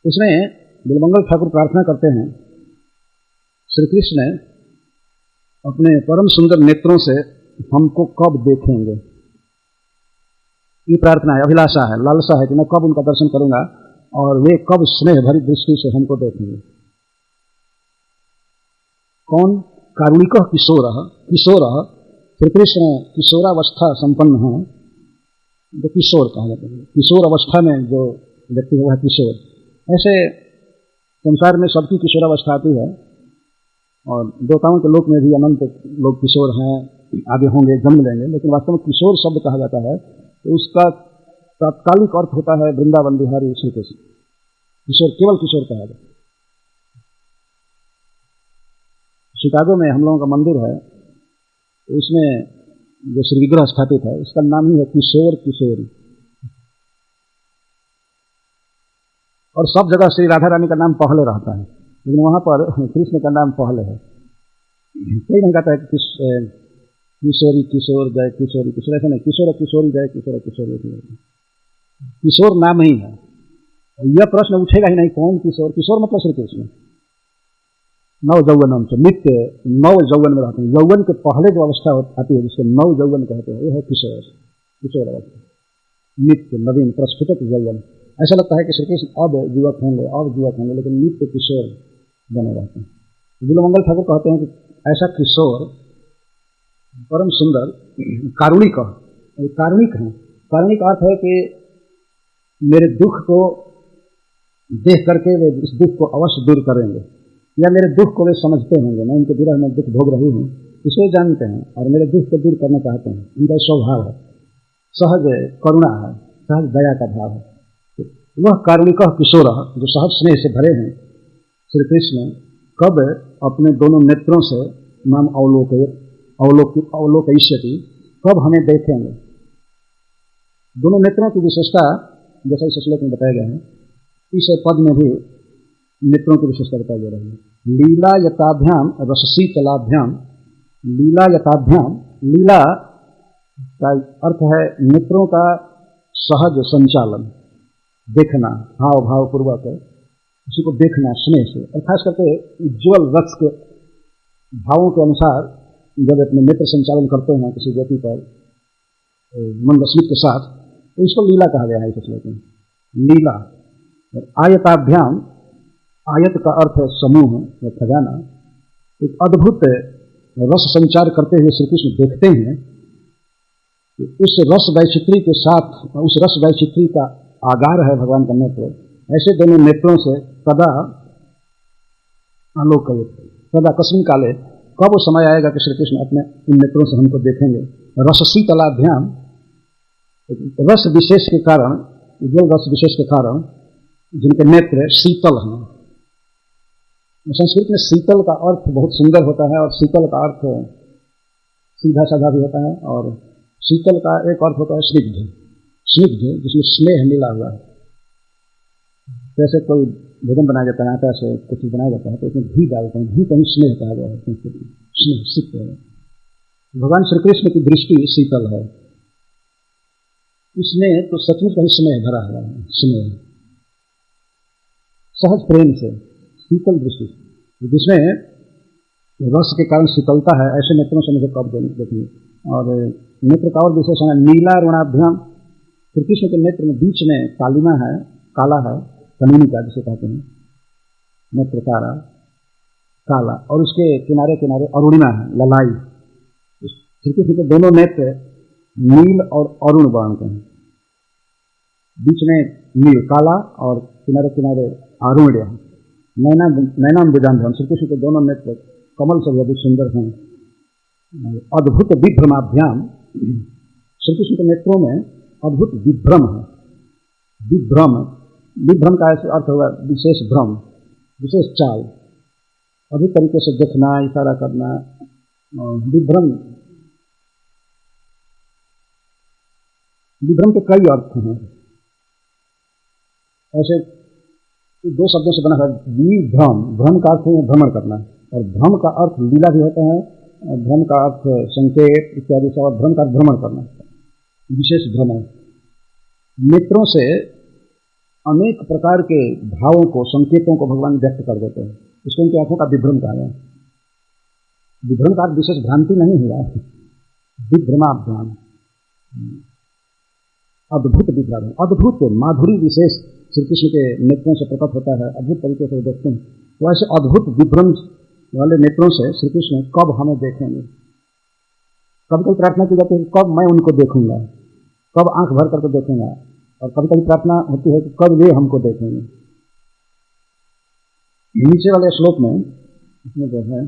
इसमें बिलमंगल ठाकुर प्रार्थना करते हैं, श्री कृष्ण अपने परम सुंदर नेत्रों से हमको कब देखेंगे। ये प्रार्थना है, अभिलाषा है, लालसा है कि मैं कब उनका दर्शन करूंगा और वे कब स्नेह भरी दृष्टि से हमको देखेंगे। कौन? कारुणिक किशोर। किशोर श्री कृष्ण किशोरावस्था संपन्न है, जो किशोर कहा जाता है। किशोर अवस्था में जो व्यक्ति है वह किशोर। ऐसे संसार में सबकी किशोरावस्था आती है और देवताओं के लोक में भी अनंत लोग किशोर हैं, आगे होंगे, जन्म लेंगे, लेकिन वास्तव में किशोर शब्द कहा जाता है तो उसका तात्कालिक अर्थ होता है वृंदावन बिहारी श्री कृष्ण। किशोर केवल किशोर कहा जाता है। शिकागो में हम लोगों का मंदिर है, उसमें जो श्री विग्रह स्थापित है उसका नाम ही है किशोर किशोरी। और सब जगह श्री राधा रानी का नाम पहले रहता है, लेकिन वहां पर कृष्ण का नाम पहले है। कोई नहीं कहता है किशोरी किशोर जय किशोरी किशोर, ऐसा नहीं, किशोर किशोरी जय किशोर किशोरी। किशोर नाम ही है। यह प्रश्न उठेगा ही नहीं कौन किशोर। किशोर मतलब श्री कृष्ण। नव यौवन से नित्य नव यौवन में रहते हैं। यौवन के पहले जो अवस्था आती है जिसको नव यौवन कहते हैं, यह है किशोर। किशोर अवस्था, नित्य नवीन प्रस्फुटित यौवन। ऐसा लगता है कि श्री कृष्ण अब युवक होंगे, लेकिन नित्य किशोर बने रहते हैं। बिलमंगल ठाकुर कहते हैं कि ऐसा किशोर परम सुंदर कारुणिक है। कारुणिक अर्थ है कि मेरे दुख को देख करके वे इस दुख को अवश्य दूर करेंगे, या मेरे दुख को वे समझते होंगे। मैं उनके विरह में दुख भोग रही हूँ, इसे जानते हैं और मेरे दुख को दूर करना चाहते हैं। उनका स्वभाव है, सहज करुणा है, सहज दया का भाव है। वह कारुणिक किशोर जो सहज स्नेह से भरे हैं श्री कृष्ण कब अपने दोनों नेत्रों से नाम अवलोकयिष्यति, कब हमें देखेंगे। दोनों नेत्रों की विशेषता जैसा इस श्लोक में बताया गया है, इस पद में भी नेत्रों की विशेषता बताई जा रही है। लीला यताभ्याम रसशीतलाभ्याम। लीला यताभ्याम, लीला का अर्थ है नेत्रों का सहज संचालन, देखना, हाव भाव पूर्वक उसी को देखना स्नेह से, और खास करके उज्ज्वल रस के भावों के अनुसार जब अपने नेत्र संचालन करते हैं किसी व्यक्ति पर मंद स्मित के साथ, तो इसको लीला कहा गया है इस श्लोक में। लीला। आयताभ्याम, आयत का अर्थ है समूह या खजाना। एक अद्भुत रस संचार करते हुए श्री कृष्ण देखते हैं कि उस रस वैचित्री के साथ, उस रस वैचित्री का आगार है भगवान का नेत्र। ऐसे दोनों नेत्रों से सदा आलोकयित, सदा कस्मिन काले, कब वो समय आएगा कि श्री कृष्ण अपने इन नेत्रों से हमको देखेंगे। रस शीतलाभ्याम, रस विशेष के कारण, उज्ज्वल रस विशेष के कारण जिनके नेत्र शीतल हैं। संस्कृत में शीतल का अर्थ बहुत सुंदर होता है, और शीतल का अर्थ सीधा साधा भी होता है, और शीतल का एक अर्थ होता है स्निग्ध। स्निग्ध जिसमें स्नेह मिला हुआ है। जैसे कोई भोजन बनाया जाता है, आटा से कुछ बनाया जाता है तो उसमें घी डालते हैं, घी कहीं स्नेह कहा गया है संस्कृत में, स्नेह शीतल है। भगवान श्री कृष्ण की दृष्टि शीतल है, इसमें तो सचमुच कहीं स्नेह भरा हुआ है। स्नेह, सहज प्रेम से शीतल दृष्टि, जिसमें रस के कारण शीतलता है, ऐसे नेत्रों से मुझे कब देखिए। और नेत्र का और विशेषण है नीला रुणाभ्याम। श्री कृष्ण के नेत्र में बीच में कालिमा है, काला है, कनीनिका जिसे कहते हैं, नेत्र तारा काला, और उसके किनारे किनारे अरुणिमा है, ललाई। श्री कृष्ण के दोनों नेत्र नील और अरुण वर्ण के हैं, बीच में नील काला और किनारे किनारे आरुण्य है। नैनाम विजान, श्री कृष्ण के दोनों नेत्र कमल से अधिक सुंदर हैं। अद्भुत विभ्रमाभ्याम, श्री कृष्ण के नेत्रों में अद्भुत विभ्रम है। विभ्रम का ऐसे अर्थ होगा विशेष भ्रम, विशेष चाल, अधिक तरीके से देखना, इशारा करना। विभ्रम के कई अर्थ हैं। ऐसे दो शब्दों से बना है विभ्रम। भ्रम का अर्थ है भ्रमण करना, और भ्रम का अर्थ लीला भी होता है, भ्रम का अर्थ संकेत इत्यादि सब, और भ्रम का अर्थ भ्रमण करना, विशेष भ्रमण। नेत्रों से अनेक प्रकार के भावों को, संकेतों को भगवान व्यक्त कर देते हैं। इसको उनकी आंखों का विभ्रम कहा गया। विभ्रम का विशेष भ्रांति नहीं हुआ, विभ्रमाभ्याम, अद्भुत विभ्रम, अद्भुत माधुरी विशेष श्री कृष्ण के नेत्रों से प्रकट होता है। अद्भुत तरीके से देखते हैं। तो ऐसे अद्भुत विभ्रम वाले नेत्रों से श्री कृष्ण कब हमें देखेंगे। कभी कभी प्रार्थना की जाती है कि कब मैं उनको देखूंगा, कब आंख भर करके देखूंगा, और कभी कभी प्रार्थना होती है कि कब वे हमको देखेंगे। नीचे वाले श्लोक में इसमें जो है,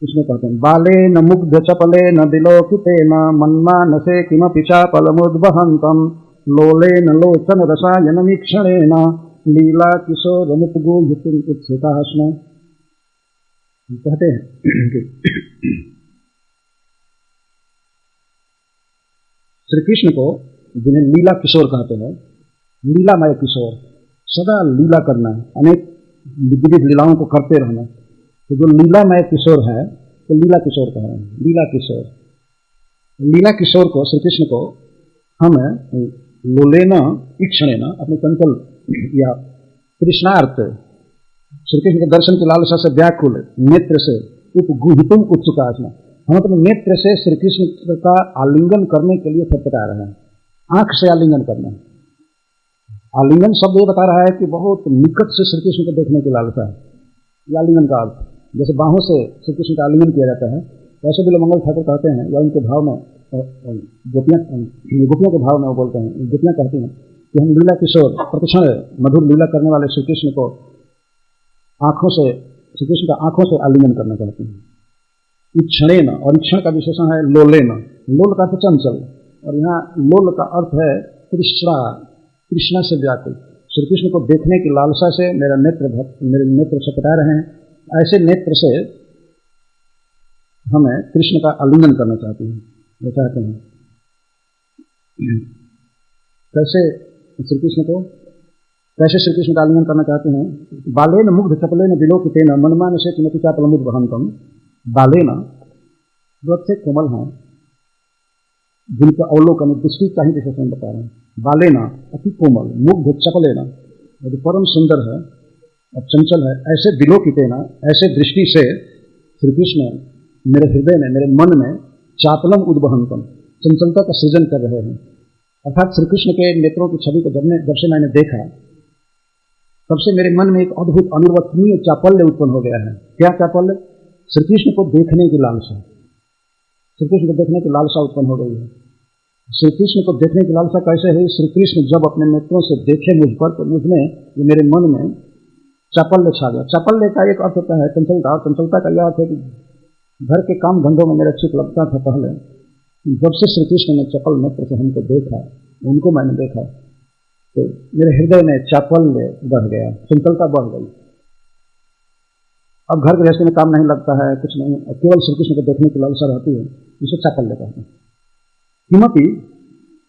इसमें कहते हैं बाले न मुग्ध चपले न दिलोकिते न मन्मानसे किमपि चापलमुद्वहन्तं लोले न लोचन रसायन वीक्षणेन लीला किशोर मुपगोहितुम उत्सिताः स्म। कहते हैं श्री कृष्ण को जिन्हें लीला किशोर कहते हैं, लीलामय किशोर, सदा लीला करना, अनेक विविध लीलाओं को करते रहना। तो जो लीलामय किशोर है तो लीला किशोर कह रहे हैं, लीला किशोर। लीला किशोर को, श्री कृष्ण को हम लोलेना ईक्षणेना, अपने चंचल या तृष्णार्थ श्री कृष्ण के दर्शन की लालसा से व्याकुल नेत्र से उपगुहितुम उत्सुकाः, हम अपने नेत्र से श्री कृष्ण का आलिंगन करने के लिए फटफटा रहे हैं। आंख से आलिंगन करना, आलिंगन शब्द ये बता रहा है कि बहुत निकट से श्री कृष्ण को देखने की लालसा है। ये आलिंगन का अर्थ, जैसे बाहों से श्री कृष्ण का आलिंगन किया जाता है, वैसे भी मंगल ठाकुर कहते हैं, या उनके भाव में गोपियों के भाव में वो बोलते हैं, गोपियाँ कहती हैं कि हम लीला किशोर प्रतिक्षण मधुर लीला करने वाले श्री कृष्ण को आंखों से, श्री कृष्ण का आंखों से आलिंगन करना चाहते हैं। ईक्षणेन, और ईक्षण का विशेषण है लोलेन। लोल का अर्थ चंचल, और यहाँ लोल का अर्थ है तृष्णा, तृष्णा से व्याकुल। श्री कृष्ण को देखने की लालसा से मेरे नेत्र छटपटा रहे हैं। ऐसे नेत्र से हमें कृष्ण का आलिंगन करना चाहते हैं, वो चाहते हैं। कैसे श्री कृष्ण का आलिंगन करना चाहते हैं? बालेन मुग्ध चपलेन विलोकितेन मनमानसे किमपि चापलमुद्वहन्तं। बालेन, जो अच्छे कोमल हैं, जिनका अवलोकन दृष्टि का ही विशेषण बता रहे हैं। बालेना, अति कोमल, मुग्ध चपलेना, जो परम सुंदर है और चंचल है, ऐसे विलोकितेना, ऐसे दृष्टि से श्री कृष्ण मेरे हृदय में, मेरे मन में चापलम उद्वहन्तम, चंचलता का सृजन कर रहे हैं। अर्थात श्री कृष्ण के नेत्रों की छवि को जब से मैंने देखा, तब से मेरे मन में एक अद्भुत अनिर्वचनीय चापल्य उत्पन्न हो गया है। क्या चापल्य? श्री कृष्ण को देखने की लालसा, श्री कृष्ण को देखने की लालसा उत्पन्न हो गई है। श्री कृष्ण को देखने की लालसा कैसे है? श्री कृष्ण जब अपने नेत्रों से देखे मुझ पर, तो मुझमें, मेरे मन में चापल्य छा गया। चापल्य का एक अर्थ होता है चंचलता, और चंचलता का यह अर्थ है कि घर के काम धंधों में मेरा चित्त लगता था पहले, जब से श्री कृष्ण ने चपल नेत्र से हमको देखा, उनको मैंने देखा, तो मेरे हृदय में चापल्य बढ़ गया, चंचलता बढ़ गई। अब घर गृहस्थी में काम नहीं लगता है, कुछ नहीं, केवल श्री कृष्ण को देखने की लालसा रहती है, इसे चापल्य कहते हैं। किमपि,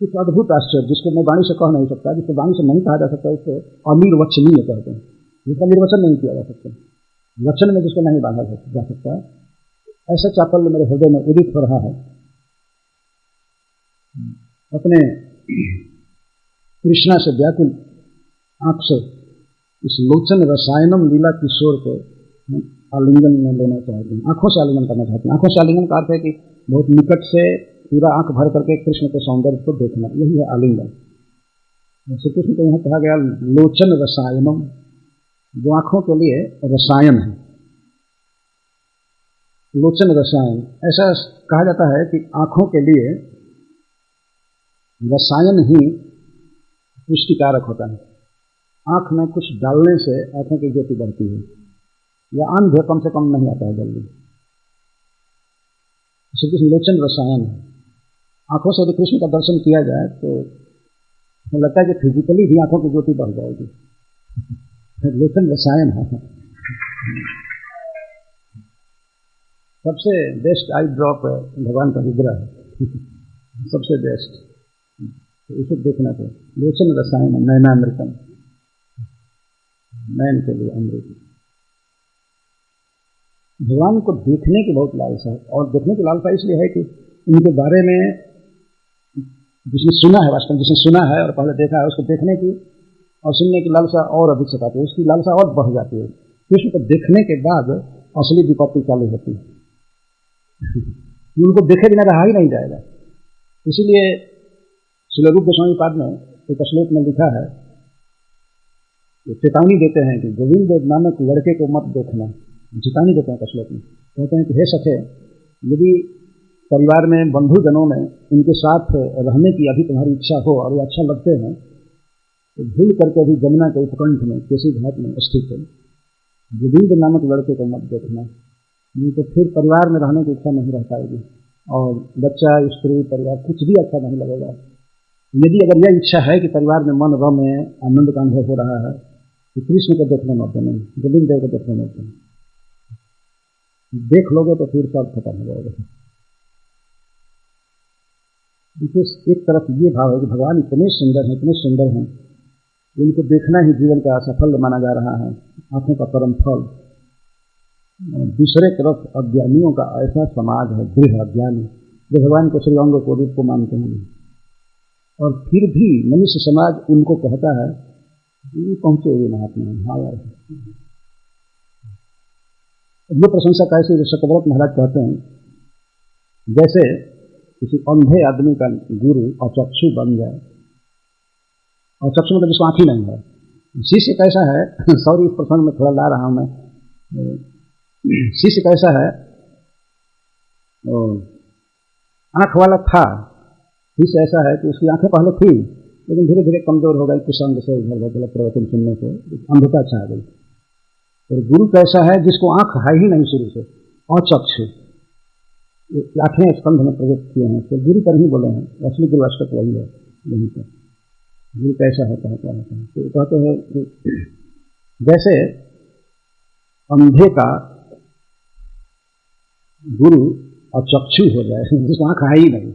कुछ अद्भुत आश्चर्य जिसको मैं वाणी से कह नहीं सकता, जिसको वाणी से नहीं कहा जा सकता, उसको अनिर्वचनीय कहते हैं, जिसका निर्वचन नहीं किया जा सकता, वचन में जिसको नहीं बांधा जा सकता, ऐसा चापल्य मेरे हृदय में उदित हो रहा है। अपने कृष्णा से व्याकुल आंख से इस लोचन रसायनम लीला किशोर को आलिंगन में लेना चाहते हैं, आंखों से आलिंगन करना चाहते हैं। आंखों से आलिंगन का अर्थ है कि बहुत निकट से पूरा आंख भर करके कृष्ण के सौंदर्य को देखना, यही है आलिंगन। श्री कृष्ण को यहाँ कहा गया लोचन रसायनम, जो आंखों के लिए रसायन है। लोचन रसायन, ऐसा कहा जाता है कि आंखों के लिए रसायन ही पुष्टिकारक होता है। आंख में कुछ डालने से आंखों की ज्योति बढ़ती है, या अंध कम से कम नहीं आता है जल्दी। श्री कृष्ण लोचन रसायन है। आंखों से यदि कृष्ण का दर्शन किया जाए तो लगता है कि फिजिकली भी आंखों की ज्योति बढ़ जाएगी। लोचन रसायन है। सबसे बेस्ट आई ड्रॉप भगवान का विग्रह है, सबसे बेस्ट, तो इसे देखना चाहिए। लोचन रसायन, नयनामृतम, नयन के लिए अमृत। भगवान को देखने की बहुत लालसा है, और देखने की लालसा इसलिए है कि उनके बारे में जिसने सुना है, वास्तव में जिसने सुना है और पहले देखा है, उसको देखने की और सुनने की लालसा और अधिक सताती है, उसकी लालसा और बढ़ जाती है। कृष्ण को देखने के बाद असली विपत्ति चालू होती है। उनको देखे बिना रहा ही नहीं जाएगा। इसीलिए श्री रूप गोस्वामी पाद ने एक श्लोक में लिखा है, चेतावनी देते हैं कि गोविंद नामक लड़के को मत देखना, चेतावनी देते हैं श्लोक में। कहते हैं कि हे सखे, यदि परिवार में बंधुजनों में उनके साथ रहने की अभी तुम्हारी इच्छा हो और वो अच्छा लगते हैं, तो भूल करके अभी जमुना के उपकंठ में केसी घाट में स्थित है गोविंद नामक लड़के को मत देखना, नहीं तो फिर परिवार में रहने की इच्छा नहीं रह पाएगी और बच्चा, स्त्री, परिवार कुछ भी अच्छा नहीं लगेगा। यदि अगर यह इच्छा है कि परिवार में मन रमे, आनंद का अनुभव हो रहा है, तो कृष्ण को देखने मत देना, गोविंद देव को देखने मत देना। देख लोगे तो फिर सब खत्म हो जाएगा। देखिए, एक तरफ ये भाव है कि भगवान इतने सुंदर हैं, इनको देखना ही जीवन का सफल माना जा रहा है, आंखों का परम फल। दूसरे तरफ अज्ञानियों का ऐसा समाज है, दृढ़ अज्ञानी, जो भगवान को श्रीअंग को रूप को मानते हैं, और फिर भी मनुष्य समाज उनको कहता है ये पहुंचे हुए महात्मा हैं। हाँ यार, ये प्रशंसा कैसे शतव्रत महाराज कहते हैं, जैसे किसी अंधे आदमी का गुरु अचक्षु बन जाए, और चक्षु मतलब जिसको आंख ही नहीं है। शिष्य कैसा है, सॉरी इस प्रसंग में थोड़ा ला रहा हूं मैं, शिष्य कैसा है, आंख वाला था, शिष्य ऐसा है कि उसकी आंखें पहले थी लेकिन धीरे धीरे कमजोर हो गई, कुसंग से इधर उधर प्रवचन सुनने से अंधता छा गई। और गुरु कैसा है, जिसको आंख है ही नहीं शुरू से, अचक्षु, 8वें स्कंध में प्रकट किए हैं, तो गुरु पर ही बोले हैं, असली गुरु अष्टक वही है। यहीं पर गुरु कैसा होता है, क्या होता है, तो कहते हैं जैसे अंधे का गुरु अचक्षु हो जाए, जिसको आंख है ही नहीं।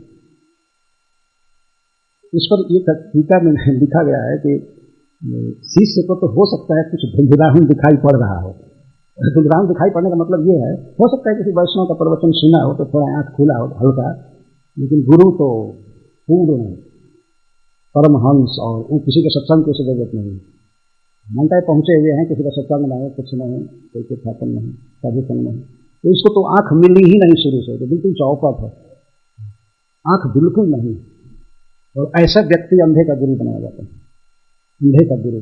इस पर ये टीका में लिखा गया है कि शिष्य को तो हो सकता है कुछ धुंधलाहन दिखाई पड़ रहा हो। धुंधलाहन दिखाई पड़ने का मतलब ये है, हो सकता है किसी वैष्णव का प्रवचन सुना हो तो थोड़ा आंख खुला हो हल्का, लेकिन गुरु तो पूर्ण परमहंस, और वो किसी के सत्संग की उसे जरूरत नहीं, मानता है पहुंचे हुए हैं, किसी का सत्संग नहीं, कुछ नहीं, कोई कुछ नहीं, साधु संग नहीं, तो इसको तो आंख मिली ही नहीं शुरू से, तो बिल्कुल चौपट है, आंख बिल्कुल नहीं। और ऐसा व्यक्ति अंधे का गुरु बनाया जाता है, अंधे का गुरु,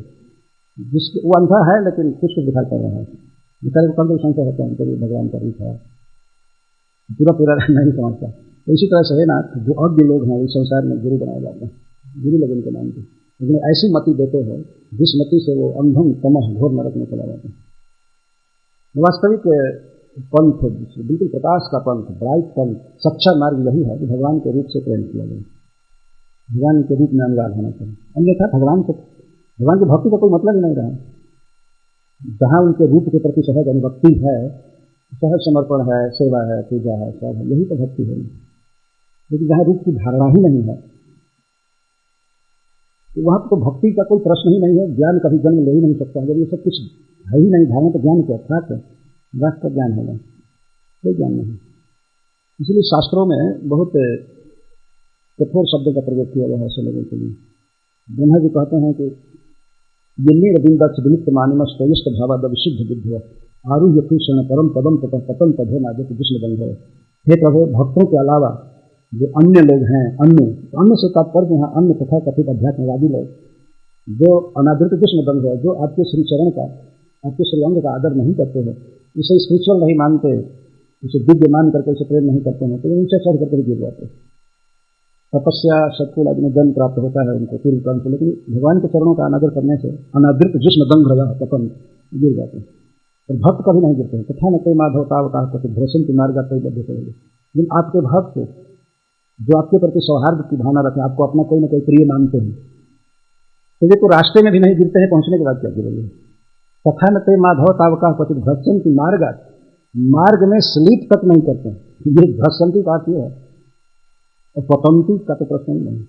जिसके वो अंधा है लेकिन कुछ कुछ दिखाई पड़ रहा है, बेचारे को कल संशय होता है कभी भगवान का रूप है, पूरा नहीं समझता। तो इसी तरह से है ना, जो अज्ञ लोग हैं इस संसार में गुरु बनाए जाते हैं, गुरु लोग उनके नाम पे, लेकिन ऐसी मति देते हैं जिस मति से वो अंधम तमह घोर नरक में चला जाता है। वास्तविक पंथ, बिल्कुल प्रकाश का पंथ, ब्राइट पंथ, सच्चा मार्ग यही है कि भगवान के रूप से प्रेम किया जाए, भगवान के रूप में अनुराग होना चाहिए। अन्यथा भगवान की भक्ति का कोई मतलब ही नहीं रहा। जहाँ उनके रूप के प्रति सहज अनुभक्ति है, सहज समर्पण है, सेवा है, पूजा है, सब है, यही तो भक्ति है। लेकिन जहाँ रूप की धारणा ही नहीं है, तो वहाँ तो भक्ति का कोई प्रश्न ही नहीं है, ज्ञान कभी जन्म ले ही नहीं सकता। जब ये सब कुछ है ही नहीं, धारणा तो ज्ञान क्या था, वास्तव ज्ञान होगा, कोई ज्ञान नहीं। इसलिए शास्त्रों में बहुत कठोर शब्दों का प्रयोग किया गया है ऐसे लोगों के लिए। ब्रह्मा जी कहते हैं कि निर्विंदक्ष विमुक्त मानिमस प्रयुष्ट भावाद विशुद्ध बुद्धि आरूह्य कृष्ण परम पदम तथा पतन तथे नादक विष्णु बन गए। हे प्रभु, भक्तों के अलावा जो अन्य लोग हैं, अन्य से तात्पर्य यहाँ अन्य तथा कथित अध्यात्मवादी लोग, जो अनादृत कृष्ण बन गए, जो आपके श्री चरण का, आपके श्री अंग का आदर नहीं करते हैं, इसे स्पिरिचुअल नहीं मानते, इसे दिव्य मान करके इसे प्रेम नहीं करते हैं, तो उनसे चढ़ करके गिर जाते। तपस्या शतकुल आदि में जन्म प्राप्त होता है उनको पूर्व कर्म से, लेकिन भगवान के चरणों का अनादर करने से अनादृत जिस्म दंग रहा तपन गिर जाते हैं। और भक्त कभी नहीं गिरते हैं। तथा न कोई माधवतावताह करते भ्रषण की मार्ग कई बद्धे करेंगे। लेकिन आपके भक्त जो आपके प्रति सौहार्द की भावना रखें, आपको अपना कोई न कोई प्रिय मानते हैं, तो ये तो रास्ते में भी नहीं गिरते हैं, पहुंचने के बाद क्या गिरेंगे। तथा न कोई माधवतावताह करते भ्रषण की मार्ग में स्लीप तक नहीं करते हैं। ये भ्रषण की बात यह है, और स्वतंत्र का तो प्रश्न ही नहीं।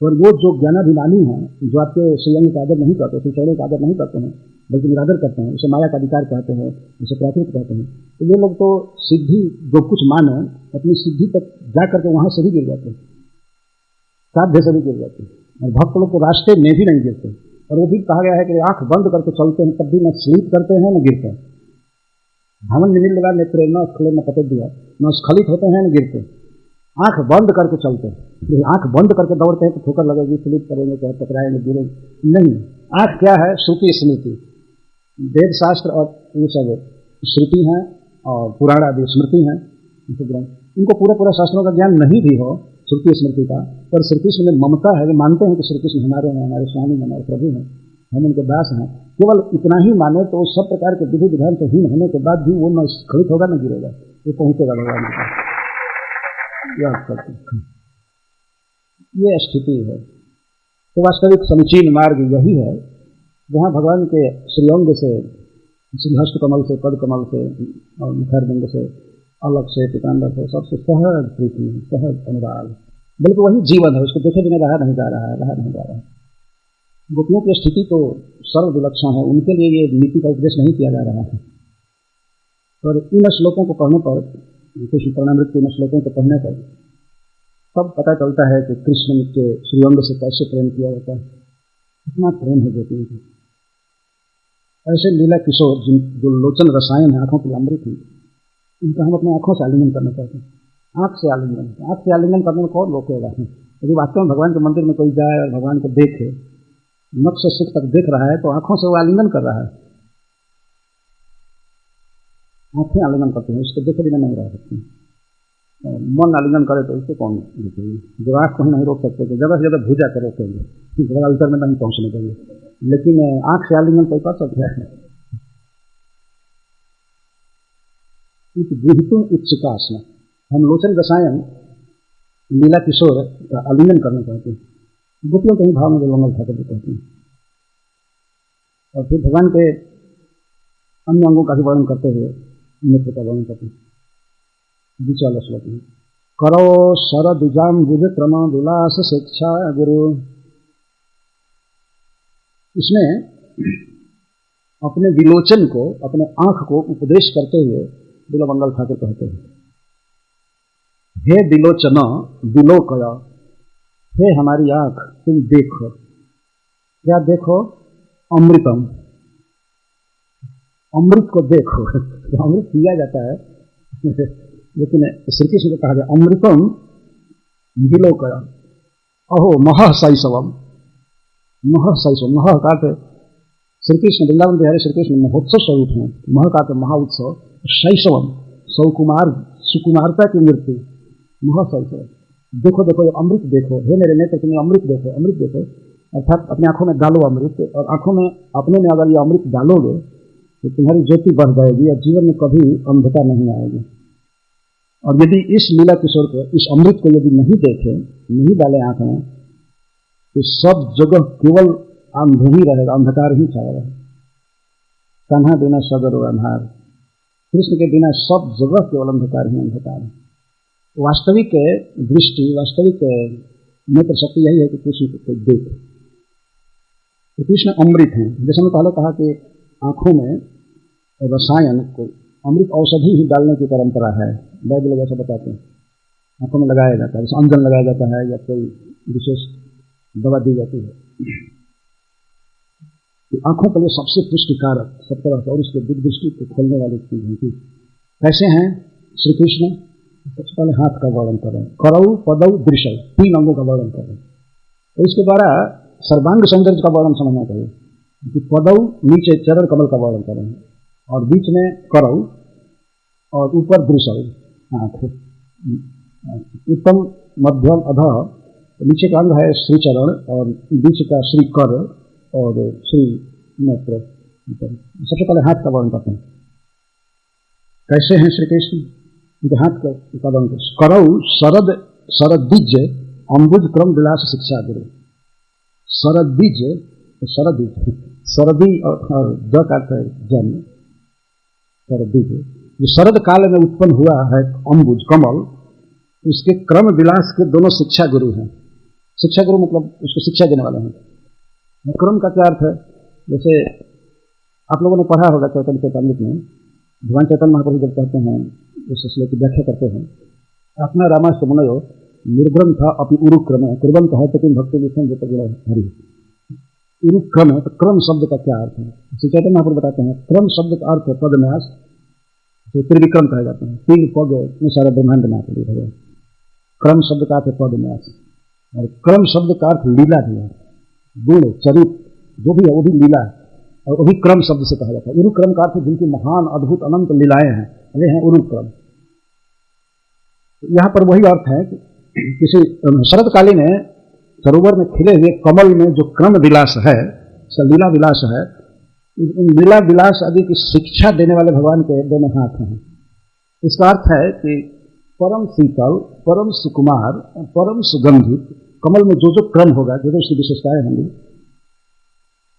और वो जो ज्ञानाभिमानी हैं, जो आपके श्रीअंग का आदर नहीं करते, श्री चरणों का आदर नहीं करते हैं, बल्कि निरादर करते हैं, उसे माया का अधिकार कहते हैं, उसे प्राकृत कहते हैं, तो ये लोग तो सिद्धि जो कुछ माने अपनी सिद्धि तक जा करके वहां से भी गिर जाते हैं, साध्य से भी गिर जाते हैं। और भक्त लोग तो रास्ते में भी नहीं गिरते, और वो भी कहा गया है कि आंख बंद करके चलते हैं तब भी न स्लीप करते हैं न गिरते हैं। भवन निमिल लगा नेत्रे न स्खले न पतत दिया, न स्खलित होते हैं न गिरते। आंख बंद करके चलते हैं। आंख बंद करके दौड़ते हैं तो ठोकर लगेगी, स्लिप करेंगे, चाहे टकराएंगे, गिरेंगे नहीं। आंख क्या है? श्रुति स्मृति, वेद शास्त्र और ये सब श्रुति हैं और पुराण आदि स्मृति हैं। इनको पूरा पूरा शास्त्रों का ज्ञान नहीं भी हो, श्रुति स्मृति का, पर श्री कृष्ण में ममता है, वे मानते हैं कि श्री कृष्ण हमारे हैं, हमारे स्वामी हैं, हमारे प्रभु हैं, हम उनके दास हैं। केवल इतना ही माने तो सब प्रकार के विधि विधान से हीन होने के बाद भी वो न स्खलित होगा न गिरेगा, वो पहुंचेगा भगवान के पास। याद करते ये स्थिति है। तो वास्तविक समीचीन मार्ग यही है जहाँ भगवान के श्रीअंग से, श्रीहस्त कमल से, पद कमल से और मुखारबिंद से, अलग से, पिताम्बर से, सबसे सहज प्रीति, सहज अनुराग, बिल्कुल वही जीवन है। उसको देखे बिना रहा नहीं जा रहा है, रहा नहीं जा रहा है। गोपियों की स्थिति तो सर्व विलक्षण है, उनके लिए ये नीति का उपदेश नहीं किया जा रहा है। और इन श्लोकों को पढ़ने पर, कृष्ण कर्णामृत के इन श्लोकों को पढ़ने पर तब पता चलता है कि कृष्ण के श्रीअंग से कैसे प्रेम किया जाता है, कितना प्रेम है गोपियों की। ऐसे लीला किशोर जो लोचन रसायन है, आंखों की अमृत है, इनका हम अपने आंखों से आलिंगन करना चाहते हैं। आंख से आलिंगन करने में कौन रोकेगा? यदि वास्तव में भगवान के मंदिर में कोई जाए और भगवान को देखे, नख से सिर तक देख रहा है, तो आंखों से वो आलिंगन कर रहा है। आंखें आलिंगन करती हैं, उसको देखे बिना नहीं रह सकती। मन आलिंगन करे तो उसको कौन देखेगी? जब आंख को नहीं रोक सकते तो जगह से जगह भूजा कर रोकेंगे, जगह उत्तर में नहीं पहुंचने देंगे, लेकिन आंख से आलिंगन कोई कर सकता है। गृहितुम इच्छिकास्म, हम लोचन रसायन लीला किशोर का आलिंगन करना चाहते हैं। गोपियों के ही भाव में मंगल ठाकुर भी कहते हैं। और फिर भगवान के अन्य अंगों का भी वर्णन करते हुए नेत्र का वर्णन करते हैं। बीच वाला श्लोक में करो शरदुजाम बुध क्रम विलास शिक्षा गुरु, इसमें अपने विलोचन को, अपने आंख को उपदेश करते हुए बिलोमंगल ठाकुर कहते हैं, हे विलोचना विलोकया, हे हमारी आंख तुम देखो। क्या देखो? अमृतम, अमृत को देखो। तो अमृत पिया जाता है लेकिन श्री कृष्ण को कहा गया अमृतम विलोकया, अहो महः शैशवम, महः शैशव, महः का श्री कृष्ण वृंदावन बिहारी श्री कृष्ण महोत्सव स्वरूप हैं। मह का महा उत्सव, शैशवम सौकुमार, सुकुमारता की मृत्यु, महशैशव। देखो देखो ये अमृत देखो, हे मेरे नेत्र तुम्हें अमृत देखो, अमृत देखो। अर्थात अपने आंखों में डालो अमृत, और आंखों में अपने में अगर ये अमृत डालोगे तो तुम्हारी ज्योति बढ़ जाएगी और जीवन में कभी अंधता नहीं आएगी। और यदि इस लीला किशोर को, इस अमृत को यदि नहीं देखे, नहीं डाले आंख में, तो सब जगह केवल अंधेरी ही रहेगा, अंधकार ही छाया रहेगा। कान्हा बिना सगर और अंधार, कृष्ण के बिना सब जगह केवल अंधकार ही अंधकार है। वास्तविक दृष्टि, वास्तविक नेत्र शक्ति यही है कि कृष्ण को देख। तो कृष्ण अमृत हैं। जैसे मैं पहले कहा कि आंखों में रसायन को, अमृत औषधि ही डालने की परंपरा है, वैद्य लोग ऐसा बताते हैं। आंखों में लगाया जाता है, जैसे अंजन लगाया जाता है या कोई विशेष दवा दी जाती है। तो आंखों के लिए सबसे पुष्टिकारक सब तरह से, और उसके दृष्टि को खोलने वाली चीज है। कैसे हैं श्री कृष्ण? सबसे पहले हाथ का वर्णन कर रहे हैं, करौ पदौ दृश्य, 3 अंगों का वर्णन कर रहे हैं। तो इसके द्वारा सर्वांग सौंदर्य का वर्णन समझना चाहिए कि पदौ नीचे चरण कमल का वर्णन कर रहे हैं, और बीच में करौ, और ऊपर दृश्य आंख, उत्तम मध्यम अधः, नीचे का अंग है श्री चरण, और बीच का श्री कर और श्री नेत्र। सबसे पहले हाथ का वर्णन करते हैं। कैसे हैं श्री कृष्ण? उनके हाथ का वर्णन करते हैं। करौ शरद शरद्विज अम्बुज क्रम विलास शिक्षा गुरु। शरद्विज, शरद्विज, शरदी और ज का अर्थ है जन्म, शरद्विज जो शरद काल में उत्पन्न हुआ है अम्बुज कमल, उसके क्रम विलास के दोनों शिक्षा गुरु हैं। शिक्षा गुरु मतलब उसको शिक्षा देने वाले हैं। क्रम का क्या अर्थ है? जैसे आप लोगों ने पढ़ा होगा चैतन्य चैतन्य में, भगवान चैतन्य महाप्रभु जब कहते हैं, उस श्लोक की व्याख्या करते हैं, अपना रामाश्र मुनयो निर्ग्रंथ अपनी उरु क्रम कुर्बंत है तो भक्ति विषम जो हरि। क्रम है, तो क्रम शब्द का क्या अर्थ है? श्री चैतन्य महाप्रभु बताते हैं क्रम शब्द का अर्थ है पदन्यास, जो त्रिविक्रम कहे जाते हैं, 3 पद में सारा ब्रह्मांड नाथ है। क्रम शब्द का अर्थ है पदन्यास, और क्रम शब्द का अर्थ लीला भी है, गुण चरित्र जो भी है वो भी लीला है, और वो भी क्रम शब्द से कहा जाता है। उरु क्रम का अर्थ जिनकी महान अद्भुत अनंत लीलाएं हैं, वे हैं उरु क्रम। यहाँ पर वही अर्थ है कि किसी शरदकालीन सरोवर में खिले हुए कमल में जो क्रम विलास है, लीला विलास है, इन लीला विलास आदि की शिक्षा देने वाले भगवान के दोनों हाथ हैं। इसका अर्थ है कि परम शीतल, परम सुकुमार, परम सुगंधित कमल में जो जो क्रम होगा, जो जो उसकी विशेषताएं होंगी,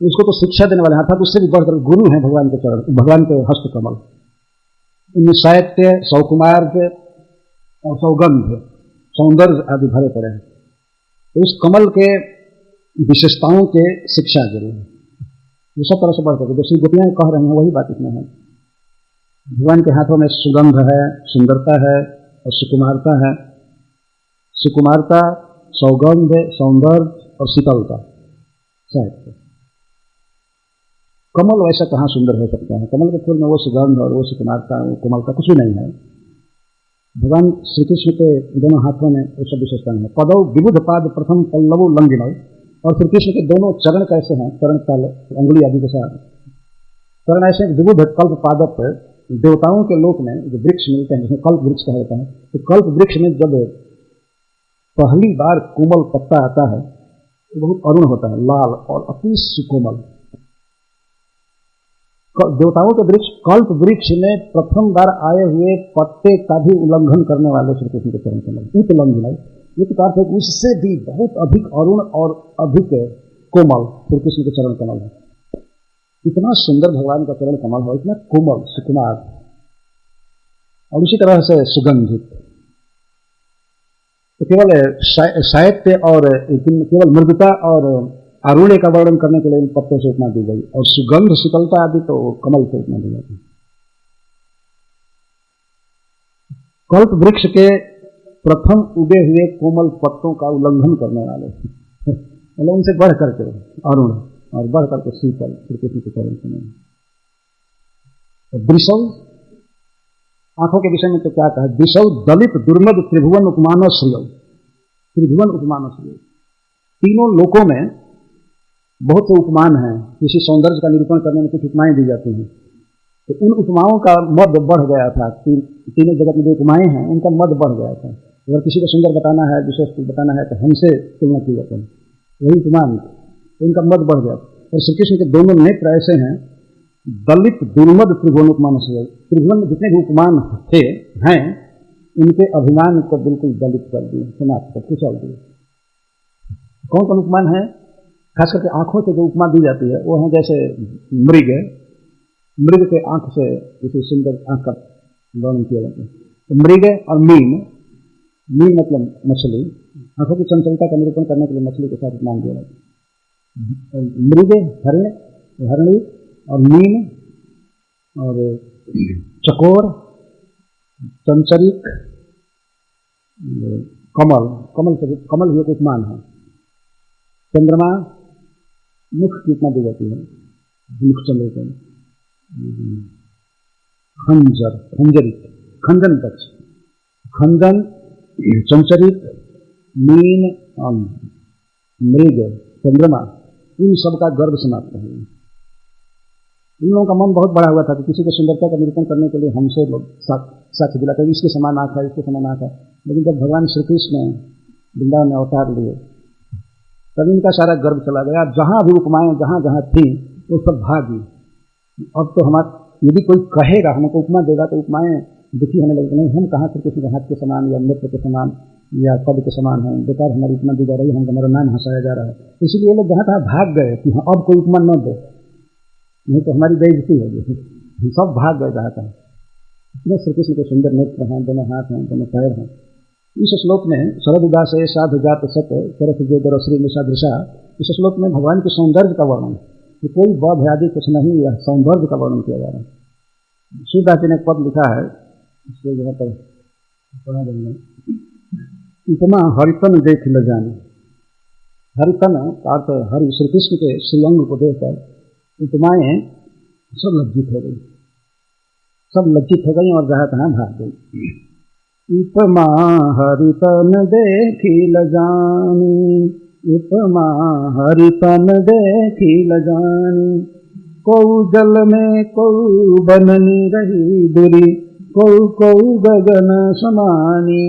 उसको तो शिक्षा देने वाले, अर्थात उससे भी बढ़कर गुरु हैं भगवान के चरण, भगवान के हस्त कमल। इनमें साहित्य, सौकुमार्य और सौगंध, सौंदर्य आदि भरे पड़े हैं। तो उस कमल के विशेषताओं के शिक्षा जरूर है, ये सब तरह से बढ़कर जो श्री गोपियाँ कह रहे हैं वही बात इसमें है। भगवान के हाथों में सुगंध है, सुंदरता है और सुकुमारता है। सुकुमारता, सौगंध, सौंदर्य और शीतलता, साहित्य। कमल वैसा कहाँ सुंदर हो सकता है? कमल के फूल में वो सुगंध और वो सुकुमारता, वो कोमलता कुछ भी नहीं है। भगवान श्री कृष्ण के दोनों हाथों में वो सब विशेषता है। पदौ विबुध पाद प्रथम पल्लवो लंघिनौ, और श्री कृष्ण के दोनों चरण कैसे हैं? चरण तल अंगुली आदि के साथ चरण ऐसे विबुध कल्प पादप। देवताओं के लोक में जो वृक्ष मिलते हैं, जिसमें कल्प वृक्ष कहा जाता है, तो कल्प वृक्ष में जब पहली बार कोमल पत्ता आता है तो बहुत अरुण होता है, लाल और अति सुकोमल। देवताओं के वृक्ष कल्प वृक्ष में प्रथम बार आए हुए पत्ते का भी उल्लंघन करने वाले श्री कृष्ण के चरण कमल, उत्लंघन, ये तो अर्थ है उससे भी बहुत अधिक अरुण और अधिक कोमल श्री कृष्ण के चरण कमल है। इतना सुंदर भगवान का चरण कमल है, इतना कोमल, सुकुमार और उसी तरह से सुगंधित। तो केवल साहित्य और केवल मृदुता और आरुण्य का वर्णन करने के लिए इन पत्तों से उपमा दी गई, और सुगंध शीतलता आदि तो कमल से उपमा दी जाती है। कल्प वृक्ष के प्रथम उगे हुए कोमल पत्तों का उल्लंघन करने वाले, मतलब उनसे बढ़ करके अरुण और बढ़ करके शीतल श्री कृष्ण के चरण कमल। दृशव, आंखों के विषय में तो क्या कहा? दिशव दलित दुर्मद त्रिभुवन उपमान श्रिय, त्रिभुवन उपमान श्रिय। तीनों लोकों में बहुत से उपमान हैं, किसी सौंदर्य का निरूपण करने में कुछ उपमाएं दी जाती हैं, तो उन उपमाओं का मद बढ़ गया था। तीनों जगत में जो उपमाएं हैं उनका मद बढ़ गया था। अगर किसी को सुंदर बताना है, विशेष बताना है, तो हमसे तुलना की जाती है, वही उपमान, उनका मद बढ़ गया। और श्री कृष्ण के दोनों नेत्र ऐसे हैं, दलित दुर्मद त्रिभुवन उपमान से, त्रिभुवन में जितने भी उपमान थे हैं, उनके अभिमान को बिल्कुल दलित कर दिए, समाप्त कर कुचल दिए। कौन कौन उपमान है? खास करके आंखों से जो उपमा दी जाती है वो है जैसे मृग, मृग के आंख से किसी सुंदर आंख का वर्णन किया जाता है। तो मृग और मीन, मीन मतलब मछली, आंखों की चंचलता का निरूपण करने के लिए मछली के साथ उपमान दिया जाता है। मृग हरिण, हरणी, और मीन और चकोर, चंचरिक, कमल, कमल से कमल भी एक उपमान है। चंद्रमा, मुख की उपमा दी जाती है, मुख चंद्र को। खंजर, खंजरित, खंजन पक्ष, खंजन, चंचरित, मीन, मृग, चंद्रमा, इन सब का गर्भ समाप्त है। इन लोगों का मन बहुत बड़ा हुआ था कि किसी को सुंदरता का निरूपण करने के लिए हमसे लोग साक्ष्य दिलाते, इसके समान आंख है, इसके समान आंख है। लेकिन जब भगवान श्री कृष्ण वृंदावन में अवतार लिए तब इनका सारा गर्व चला गया। जहां भी उपमाएं जहां जहां थी वो सब भागी। अब तो हमारा यदि कोई कहेगा, हमको उपमा देगा, तो उपमाएं दुखी होने लगे, नहीं हम कहाँ से किसी के हाथ के समान या नेत्र के समान या पद के समान हैं, बेकार हमारी उपमा दी जा रही है, हमारा नाम हंसाया जा रहा है। इसलिए लोग जहाँ तहाँ भाग गए कि हाँ अब कोई उपमा न दे, नहीं तो हमारी बेइज्जती होगी। सब भाग गए जहाँ तहाँ। इतने श्री कृष्ण के सुंदर नेत्र हैं, दोनों हाथ हैं, दोनों पैर हैं। इस श्लोक में शरद उदास साधु जात सत तरफ जो दरश्री निषादृशा, इस श्लोक में भगवान के सौंदर्य का वर्णन, कि कोई बौद्ध आदि कुछ नहीं, यह सौंदर्य का वर्णन किया जा रहा है। सूरदास जी ने पद लिखा है, इसको यहाँ पर पढ़ा देंगे। उपमा हरितन देख ल जाने, हरितन अर्थ हरि श्री कृष्ण के श्रीअंग को देखकर उपमाएं सब लज्जित हो गई, सब लज्जित हो गई और जहाँ तहाँ भाग गई। उपमा हरितन देखी लजानी, उपमा हरितन देखी लजानी, कौ जल में कौ बननी रही दुरी, कौ गगन समानी,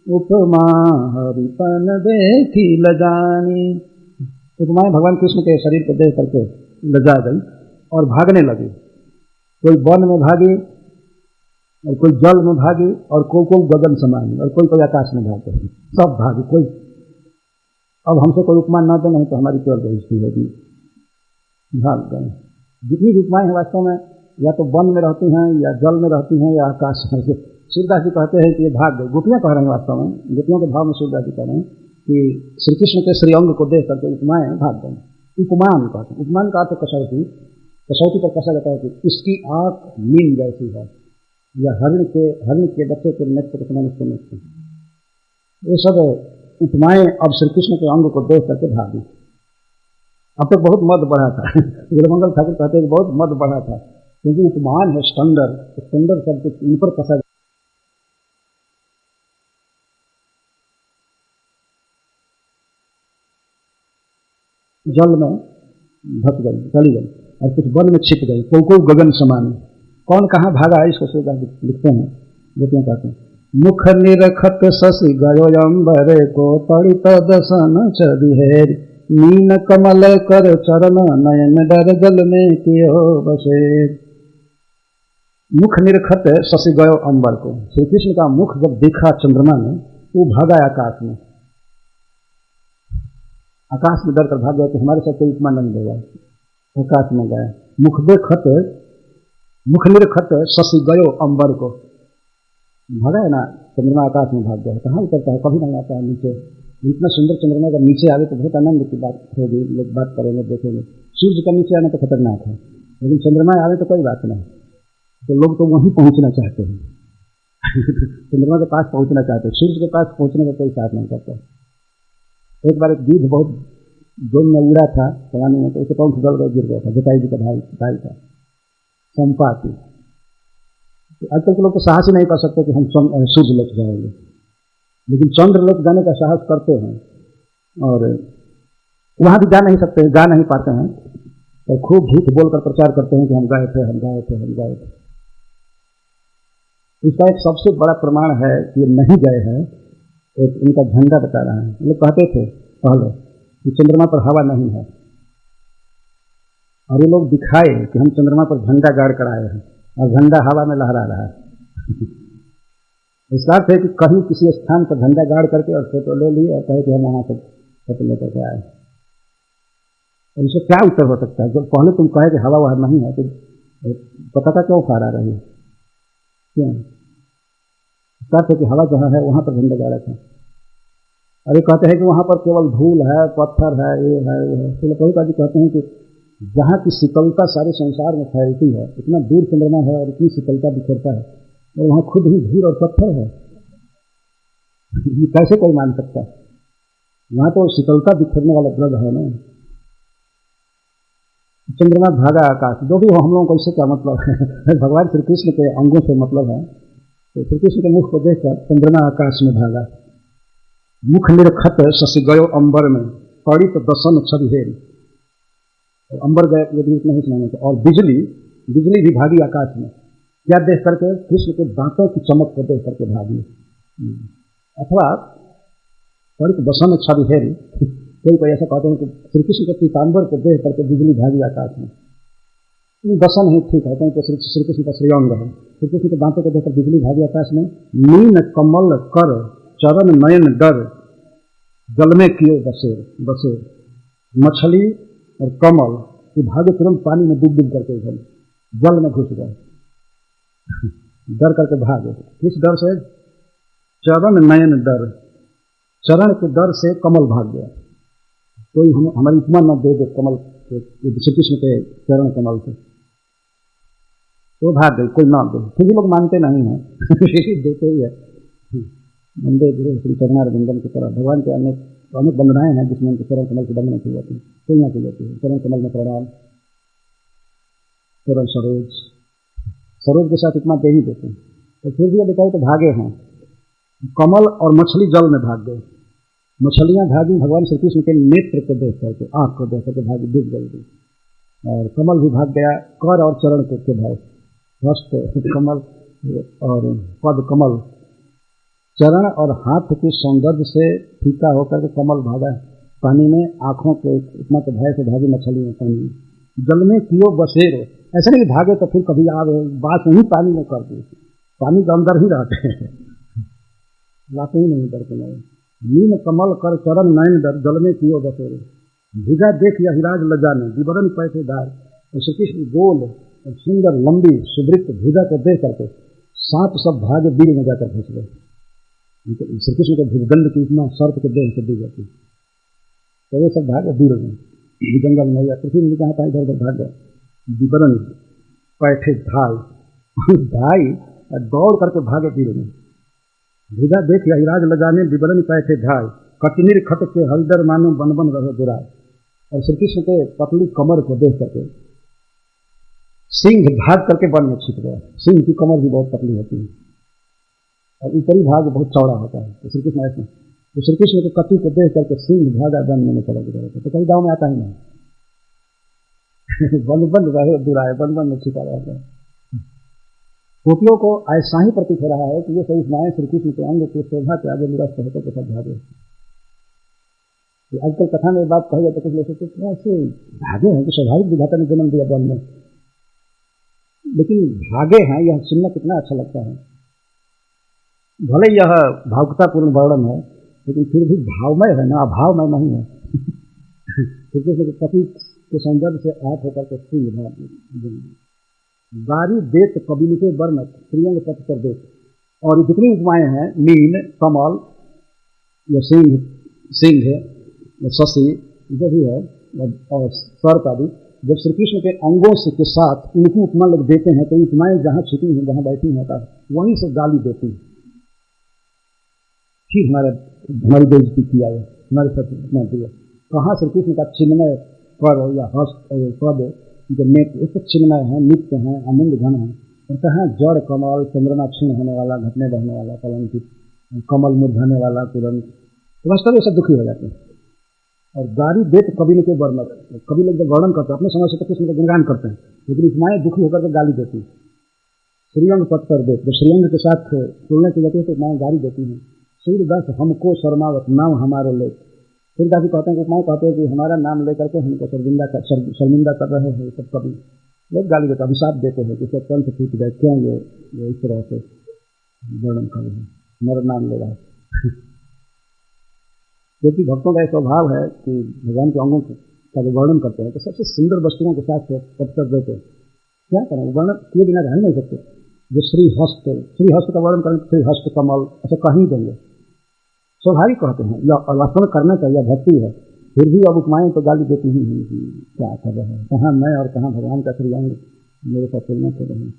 उपमा हरितन देखी लजानी। उपमाएं भगवान कृष्ण के शरीर को देख करके लजा गई और भागने लगी। कोई वन में भागी और कोई जल में भागी और कोई गगन समानी और कोई आकाश में भागे, सब भागी। कोई अब हमसे कोई उपमा ना दे, नहीं तो हमारी केवल बेइज्जती होगी, भाग गए। जितनी भी उपमाएं हैं वास्तव में या तो वन में रहती हैं या जल में रहती हैं या आकाश में। सूरदास जी कहते हैं कि ये भाग गए। गोपियां कह रहे हैं वास्तव में, गोपियों के भाव में सूरदास जी कह रहे हैं कि श्री कृष्ण के श्रीअंग को देख करके उपमाएं भाग गए। उपमान कहते हैं, उपमान का अर्थ कसौटी, कसौटी पर कसा जाता है कि इसकी आंख नीम जैसी है, या हरण के बच्चे के नेत्र के समान उसके नेत्र। ये सब उपमाएं अब श्री कृष्ण के अंग को देख करके भागी। अब तक बहुत मद बढ़ा था। गुरुमंगल ठाकुर कहते हैं बहुत मद बढ़ा था, क्योंकि उपमान है स्टंडर, स्टंडर शब्द इन पर कसा जल में धस गई, चली गई और कुछ वन में छिप गई, कोई गगन समानी। कौन कहाँ भागा इसको सूरदास लिखते हैं, गोपियां कहते हैं मुख निरखत शशि गयो अंबर को तड़ित दसन छबिहेर, मीन कमल कर चरण नयन डर जल में कियो बसेर। मुख निरखत शशि गयो अंबर को, श्री कृष्ण का मुख जब देखा चंद्रमा ने वो भागा आकाश में, आकाश में डर कर भाग गया कि हमारे साथ कोई उपमा नहीं देगा। आकाश में गया, मुख निरखत शशि गयो अंबर को, भागा है ना चंद्रमा, आकाश में भाग गया। कहाँ उतरता है, कभी नहीं आता है नीचे। इतना सुंदर चंद्रमा अगर नीचे आवे तो बहुत आनंद की बात होगी, लोग बात करेंगे, देखेंगे। सूर्य का नीचे आना तो खतरनाक है, लेकिन चंद्रमा आवे तो कोई बात नहीं। तो लोग तो वहीं पहुंचना चाहते हैं चंद्रमा के पास पहुंचना चाहते हैं, सूर्य के पास पहुंचने का कोई साथ नहीं करता। एक बार एक गिद्ध बहुत जोर में उड़ा था जवानी में, तो उसे पंख गड़ गए, गिर गया था। जटायु जी का भाई था संपाति। आजकल के लोग तो साहस ही नहीं कर सकते कि हम सूर्य लोक जाएंगे, लेकिन चंद्र लोक जाने का साहस करते हैं और वहां भी जा नहीं सकते, जा नहीं पाते हैं, तो खूब झूठ बोलकर प्रचार करते हैं कि हम गए थे, हम गए थे, हम गए थे। इसका एक सबसे बड़ा प्रमाण है कि ये नहीं गए हैं, एक इनका झंडा बता रहा है। ये कहते थे पहले कि चंद्रमा पर हवा नहीं है, और ये लोग दिखाए कि हम चंद्रमा पर झंडा गाड़ कर आए हैं और झंडा हवा में लहरा रहा है इसका अर्थ है कि कहीं किसी स्थान पर झंडा गाड़ करके और फोटो ले लिए और कहे कि हम वहां से फोटो लेकर के आए। और इससे क्या उत्तर हो सकता है? जब पहले तुम कहे कि हवा वहां नहीं है तो पता था क्यों फहरा रही है? क्यों? इसका अर्थ है कि हवा जहाँ है वहां पर झंडा गाड़ा था। और ये कहते हैं कि वहां पर केवल धूल है, पत्थर है, ये है, वो है। तो कभी कहते हैं कि जहाँ की शीतलता सारे संसार में फैलती है, इतना दूर चंद्रमा है और इतनी शीतलता बिखरता है, और वहां खुद ही धूल और पत्थर है। ये कैसे कोई मान सकता है? वहां तो शीतलता बिखरने वाला द्रव्य है ना। चंद्रमा भागा आकाश, जो भी हो, हम लोगों को इससे क्या मतलब है? भगवान श्री कृष्ण के अंगों से मतलब है। तो श्री कृष्ण के मुख को देखकर चंद्रमा आकाश में भागा। मुख निरखत शशि गयो अंबर में, पड़ित दसन छबिहेर। अंबर गए यदि नहीं सुनाने को। और बिजली भी भागी आकाश में। क्या देख करके? कृष्ण के दांतों की चमक को देख करके भागी। अथवा पड़ित दसन छबिहेर, कोई ऐसा कहते हैं कि श्री कृष्ण के पीताम्बर को देख करके बिजली भागी आकाश में। दसन है, ठीक है, तो श्री कृष्ण का श्रीअंग है। श्री कृष्ण के दांतों को देखकर बिजली भागी आकाश में। मीन कमल कर चरण नयन डर, जल में किए बसेर। मछली और कमल ये भागे तुरंत पानी में डूब करके जल में घुस गए, डर करके भागे। किस डर से? चरण नयन डर, चरण के डर से कमल भाग गया। कोई हमारी उपमा न दे दे कमल, श्री कृष्ण के चरण कमल से, तो भाग गई। कोई ना दे, फिर भी लोग मानते नहीं है देते ही है। मंदिर गुरु श्री चरणार वंदन की तरह भगवान के अनेक तो अनेक वंदनाएं हैं जिसमें उनके चरण कमल की वंदना की जाती है, तुलना की जाती है। चरण कमल में प्रणाम, चरण सरोज, सरोज के साथ इतना दे ही देते हैं। तो फिर भी बताए तो भागे हैं, कमल और मछली जल में भाग गए। मछलियां भागी भगवान श्री कृष्ण के नेत्र को देख करके, आंख को देख करके भागी, डूब गई। और कमल भी भाग गया कर और चरण के भाव, हस्त कमल और पद कमल, चरण और हाथ के सौंदर्य से फीका होकर के कमल भागा पानी में, आंखों के इतना तो भय से भागी मछली में पानी में, जल में कियो बसेरो। ऐसा नहीं भागे तो फिर कभी आवे, बात नहीं पानी में कर दी, पानी के अंदर ही रहते हैं, लाते ही नहीं डर के नहीं। नीम कमल कर चरण नयन डर, जल में कियो बसेरो, भुजा देख यहिराज लजाने, विवरण पैसे दार। श्री कृष्ण गोल और सुंदर लंबी सुवृत्त भुजा को देख करके सांप सब भागे बीर में जाकर घुस गए। श्री कृष्ण के भुजगंड की इतना सर्प के देह से दी जाती, तो वे सब भागे बीर में, जंगल में या पृथ्वी में जहाँ इधर उधर भाग गए। विवरण पैठे धाय, धाई दौड़ करके भागे बीर में, भुजा देख यहिराज लगाने, विवरण पैठे धाय, कटनीर खट के हलदर मानो बन बन रहे बुराई। और श्री कृष्ण के पतली कमर को देख करके सिंह भाग करके वन में छिप गया। सिंह की कमर भी बहुत पतली होती है और ऊपरी भाग बहुत चौड़ा होता है। तो श्री कृष्ण ऐसे, तो श्री कृष्ण के कटी को देख करके सिंह भागा वन में चला गया। तो कई गाँव में आता ही नहीं, बन बन रहे बुराए, बन बन में छिपा रहता है। गोपियों को ऐसा ही प्रतीत हो रहा है कि ये सही स्नाएं श्री कृष्ण के अंग के शोभा के आगे निरस्त होकर के सब भागे। आजकल कथा में बात कही जाती है, कुछ लोग सोचते ऐसे भागे हैं कि स्वाभाविक विधाता ने जन्म दिया वन में, लेकिन भागे हैं यह सुनना कितना अच्छा लगता है। भले यह भावुकतापूर्ण वर्णन है, लेकिन फिर भी भावमय है ना, अभावमय नहीं है। कपि के सौंदर्य से आप होकर के सिंह गारी देत कबिल के वर्ण प्रियंग पथ कर देत। और जितनी उपमाएं हैं, नील कमल या सिंह या शशि जो भी है और सर्प आदि, जब श्री कृष्ण के अंगों से के साथ इनकी उपमा लोग देते हैं तो उपमाएं जहाँ छिपी हैं, जहाँ बैठी होता है, वहीं से गाली देती है। ठीक हमारी बेइज्जती किया है, हमारे साथ उपमा दिया। कहाँ श्री कृष्ण का चिन्मय कर या हस्त पद जो नेत्र चिन्मय है, नित्य है, आनंद घन है, और कहाँ जड़ कमल, चंद्रमा क्षीण होने वाला, घटने बहने वाला, कलंकित कमल मुरझाने वाला तुरंत, तो वास्तव में सब दुखी हो जाते हैं। और गारी देत कवि के वर्णन, कवि लोग जब वर्णन करते हैं अपने समय से तो कृष्ण का गुणगान करते हैं, लेकिन उपमाएं दुखी होकर के गाली देती है। श्रीअंग पथ कर देत, जब श्रीअंग के साथ तुलना की जाती है तो उपमाएं गाली देती हैं। सूर्यदास हमको शर्मावत, नाम हमारो लोग। सूर्यदास जी कहते हैं, उपमाएं कहते हैं कि हमारा नाम लेकर के हमको शर्मिंदा कर रहे हैं। सब कवि लोग गाली देते, अभिशाप देते हैं कि सब कंठ टूट जाए, क्यों ये इस तरह से वर्णन कर रहे हैं, हमारा नाम ले रहा है। क्योंकि भक्तों का एक स्वभाव है कि भगवान के अंगों का जो वर्णन करते हैं तो सबसे सुंदर वस्तुओं के साथ पत्थर देते हैं। क्या करें, वर्णन किए बिना रह नहीं सकते। जो श्री हस्त का वर्णन करें, श्री हस्त कमल ऐसा कहीं देंगे, स्वाभाविक कहते हैं, या वास्तव में करना चाहिए, भक्ति है। फिर भी अब उपमाएं तो गाली देती ही हैं कि क्या कर रहे हैं, कहाँ मैं और कहाँ भगवान का श्री अंग मेरे साथ तुलना कर रहे हैं।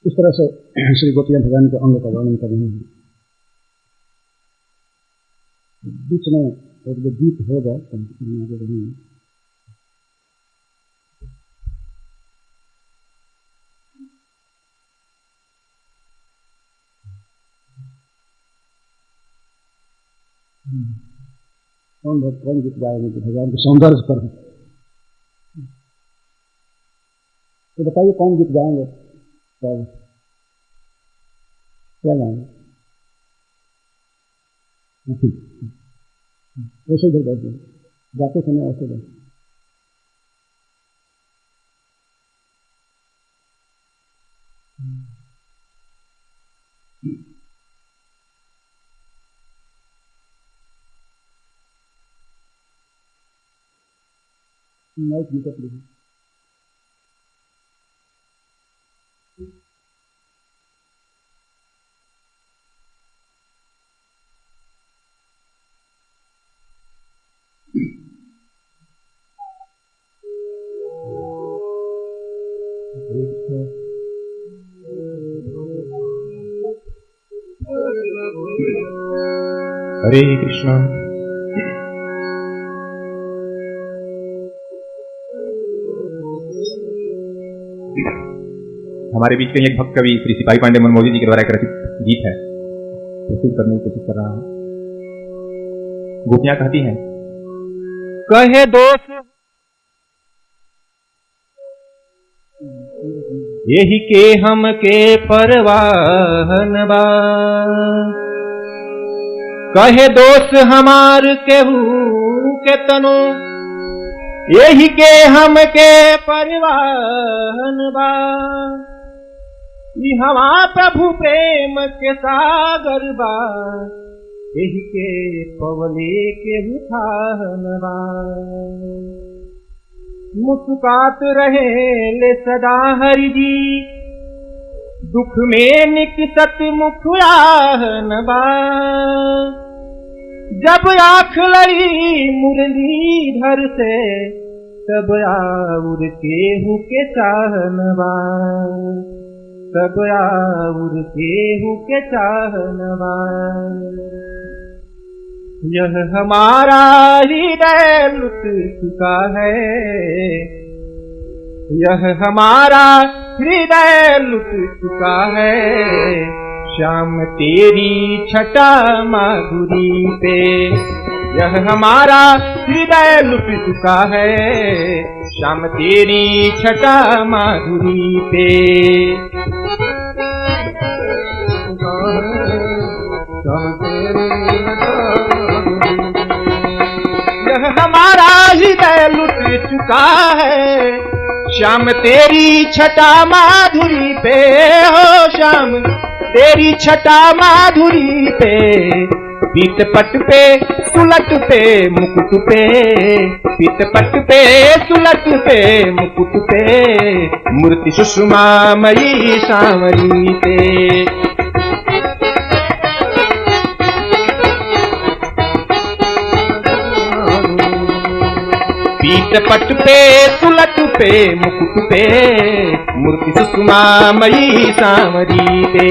इस तरह से श्री गोपियां भगवान के अंग का वर्णन कर रही हैं। बीच में एक जो गीत हो गए कौन गीत गाएंगे कि भगवान के सौंदर्य पर, तो बताइए कौन गीत गाएंगे, क्या गाएंगे? ठीक, ऐसे इधर बैठ जाए, जाते समय ऐसे बैठ। नाइट गीत प्लीज। हरे कृष्णा। हमारे बीच के एक भक्त कवि श्री सिपाही पांडे मनमोदी जी के द्वारा एक रचित गीत है, प्रस्तुत करने की कोशिश कर रहा हूं। गोपियां कहती हैं, कहे दोस्त यही के हम के परवाहन बा, कहे दोस्त हमार केहू के तनो, यही के हम के परिवाहन बा। हवा प्रभु प्रेम के सागर बा, यही के पवले के उठान बा। मुस्कात रहे ले सदा हरि जी, दुख में निकसत मुखयाहन बा। जब आँख लड़ी मुरलीधर से, तब आउर केहू के चाहन बा, तब आउर केहू के चाहन बा। यह हमारा हृदय लुट चुका है, यह हमारा हृदय लुट चुका है। श्याम तेरी छटा माधुरी पे, यह हमारा हृदय लुट चुका है। श्याम तेरी छटा माधुरी पे, यह हमारा हृदय लुट चुका है। श्याम तेरी छटा माधुरी पे, हो श्याम तेरी छटा माधुरी पे। पीत पट पे सुलट पे मुकुट पे, पीत पट पे सुलट पे मुकुट पे। मूर्ति सुषमा मई सांवरी पे, पीत पट पे सुलट पे मुकुट पे। मूर्ति सुषमा मई सांवरी पे।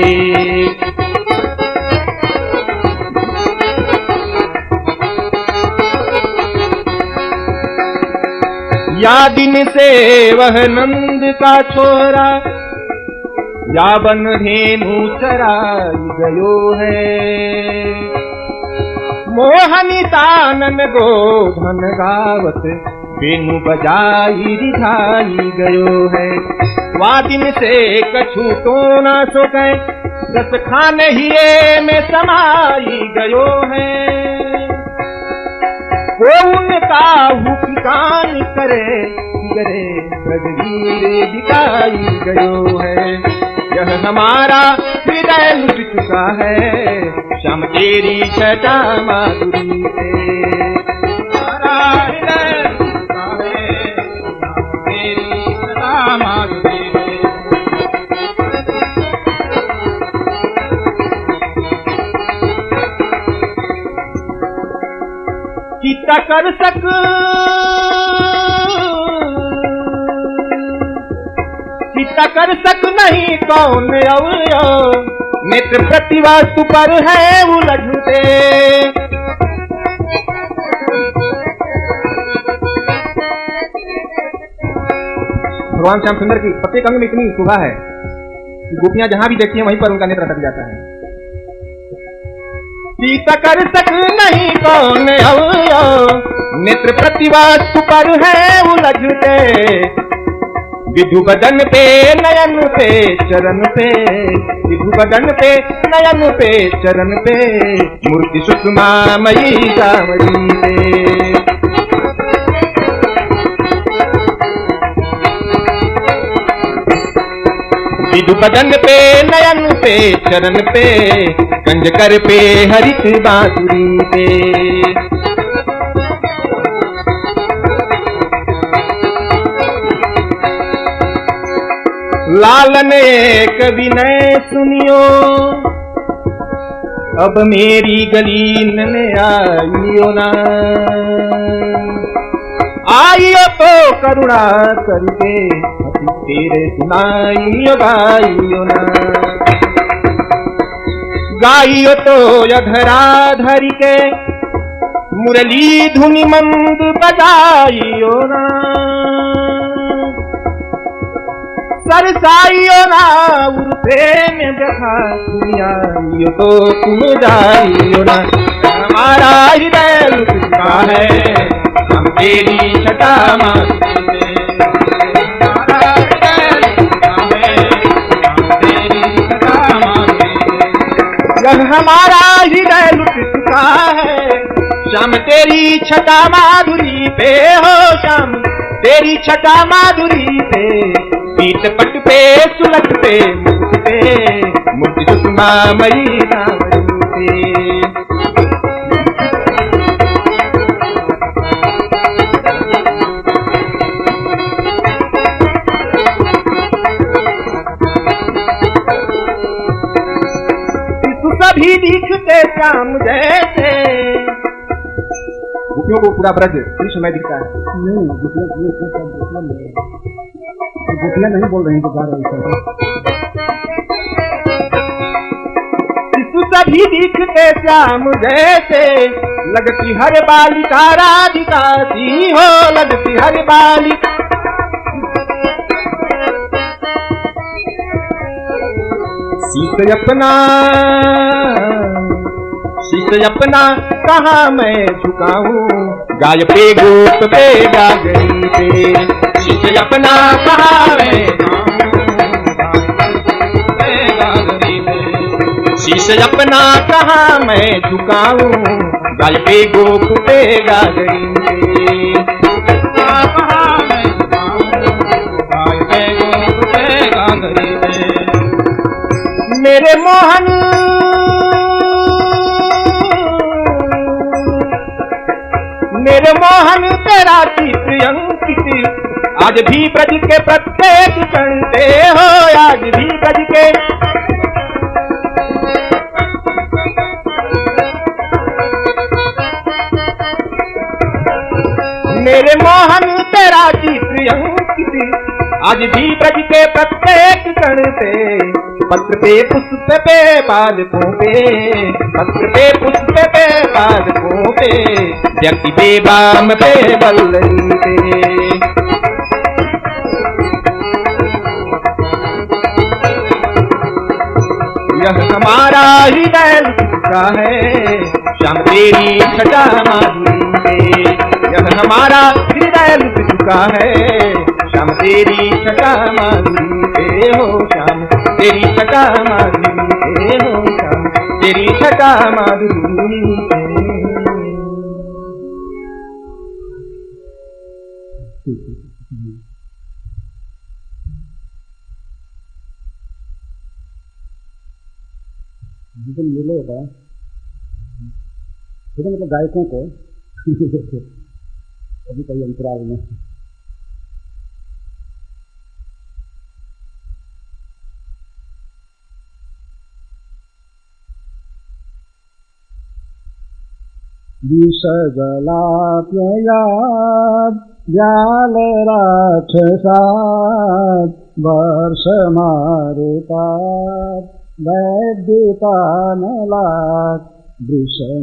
या दिन से वह नंद का छोरा, या बन धेनु चराई गयो है। मोहनी तानन गोधन गावत, बेनु बजाई रिझाई गयो है। वादिन से कछु तो न सोके, रस खान हिये में समाई गयो है। वो उनका हुक्कान करे, गरे रघुवीर दिखाई गयो है। यह हमारा हृदय लुट चुका है। श्याम तेरी छटा माधुरी पे, हमारा हृदय लुट चुका है। श्याम तेरी छटा माधुरी पे। चित्ता कर सक चित्ता कर सक नहीं कौन अवयो, नेत्र प्रतिभा तु पर है उलझते। भगवान श्याम सुंदर की प्रत्येक अंग में इतनी शोभा है कि गोपियां जहां भी देखती हैं वहीं पर उनका नेत्र अटक जाता है। चित्त कर सक नहीं कौन अवयो, नेत्र प्रतिभा तु पर है उलझते। विधु बदन पे नयन पे चरण पे, विधु बदन पे नयन पे चरण पे। मूर्ति सुषमा मई सांवरी पे, विधु बदन पे नयन पे चरण पे। गंज कर पे हरित बांसुरी पे, लालन एक विनय सुनियो, अब मेरी गली ने आइयो ना। आइयो तो करुणा करके, तेरे सुनाइयो गाइयो ना। गाइयो तो यधराधरी के मुरली धुनि मंद बजाइयो ना, सरसाइयो ना उर्फे में जखा दुनियाइयो तो तुम जाइयो ना। हमारा हृदय लुटता है हम तेरी छटा मारते, हमारा हृदय लुटता है हम तेरी छटा मारते। जब हमारा हृदय लुट चुका है श्याम तेरी छटा माधुरी पे, हो श्याम तेरी छटा माधुरी पे, पीठ पट पे सुलट पे मुकुट पे मुक्ति सुषमा मई नावरी। सभी दिखते श्याम जैसे, गोपियों को पूरा ब्रज कृष्ण में दिखता है। नहीं, गोपियां नहीं बोल रही हैं, गा रही हैं। सभी दिखते श्याम जैसे, लगती हर बालिका राधिका सी हो, लगती हर बालिका। शीश अपना शीश अपना कहाँ मैं झुकाऊं, गाय पे गोप पे गागरी पे। शीश अपना कहाँ मैं शीश अपना कहाँ मैं झुकाऊं, गाय पे गोप पे गागरी पे। कहाँ मैं झुकाऊं, गाय पे गोप पे गागरी पे। मेरे मोहन मेरे मोहन तेरा चित्र अंकित, आज भी ब्रज के प्रत्येक क्षण पे हो, आज भी ब्रज के मेरे मोहन तेरा चित्र अंकित, आज भी ब्रज के प्रत्येक क्षण पे। पत्र पे पुष्प पे पादपों पे, पत्र पे पुष्प पे पादपों पे, व्यक्ति पे बाम पे बल्लरी पे। यह हमारा हृदय लुटता है श्याम तेरी छटा माधुरी पे। यह हमारा हृदय लुट चुका है श्याम तेरी छटा माधुरी पे, हो श्याम तेरी छटा माधुरी पे, हो श्याम तेरी छटा माधुरी पे। जिन मिलेगा मतलब गायकों को कभी कभी अंतराल में विषजलाप्ययाद व्याल राक्षसाद वर्षमारुताद वैद्युतानलाद वृषणयात्मजात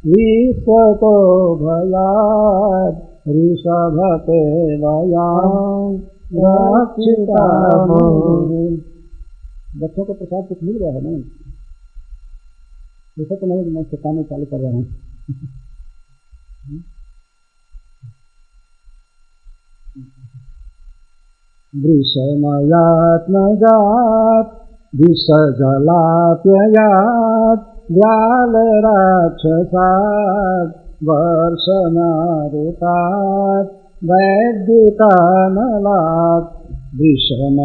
विश्वतो भयाद ऋषभते वयां रक्षिता। बच्चों को प्रसाद कुछ मिल रहा है ना, ऐसा तो नहीं मैं सिखाने चालू कर रहा हूँ। वृषमयात्मजात विषजलाप्ययात व्याल राक्षसात वर्षमारुतात् वैद्युतानलात् विषमयात्मजात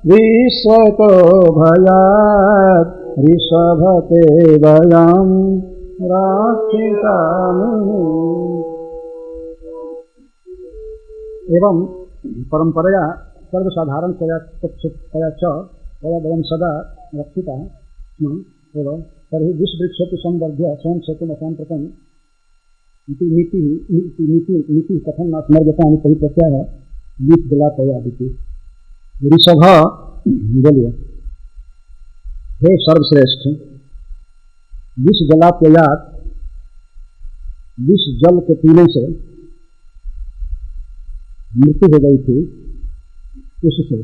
विश्वतो भयात् ऋषभते वयं रक्षितामि। एवं परंपरया सर्वसाधारण तया च वयं सदा रक्षिता एवं तर्हि विषवृक्षोपि संवर्ध्य स्वयं सेतुम् असाम्प्रतं नीति कथं न स्मर्यतानि परिप्रत्याह विषजलाप्ययादिति। ऋषभ बोलिए। हे सर्वश्रेष्ठ, विष जलाप्ययात, विष जल के पीने से मृत्यु हो गई थी, उससे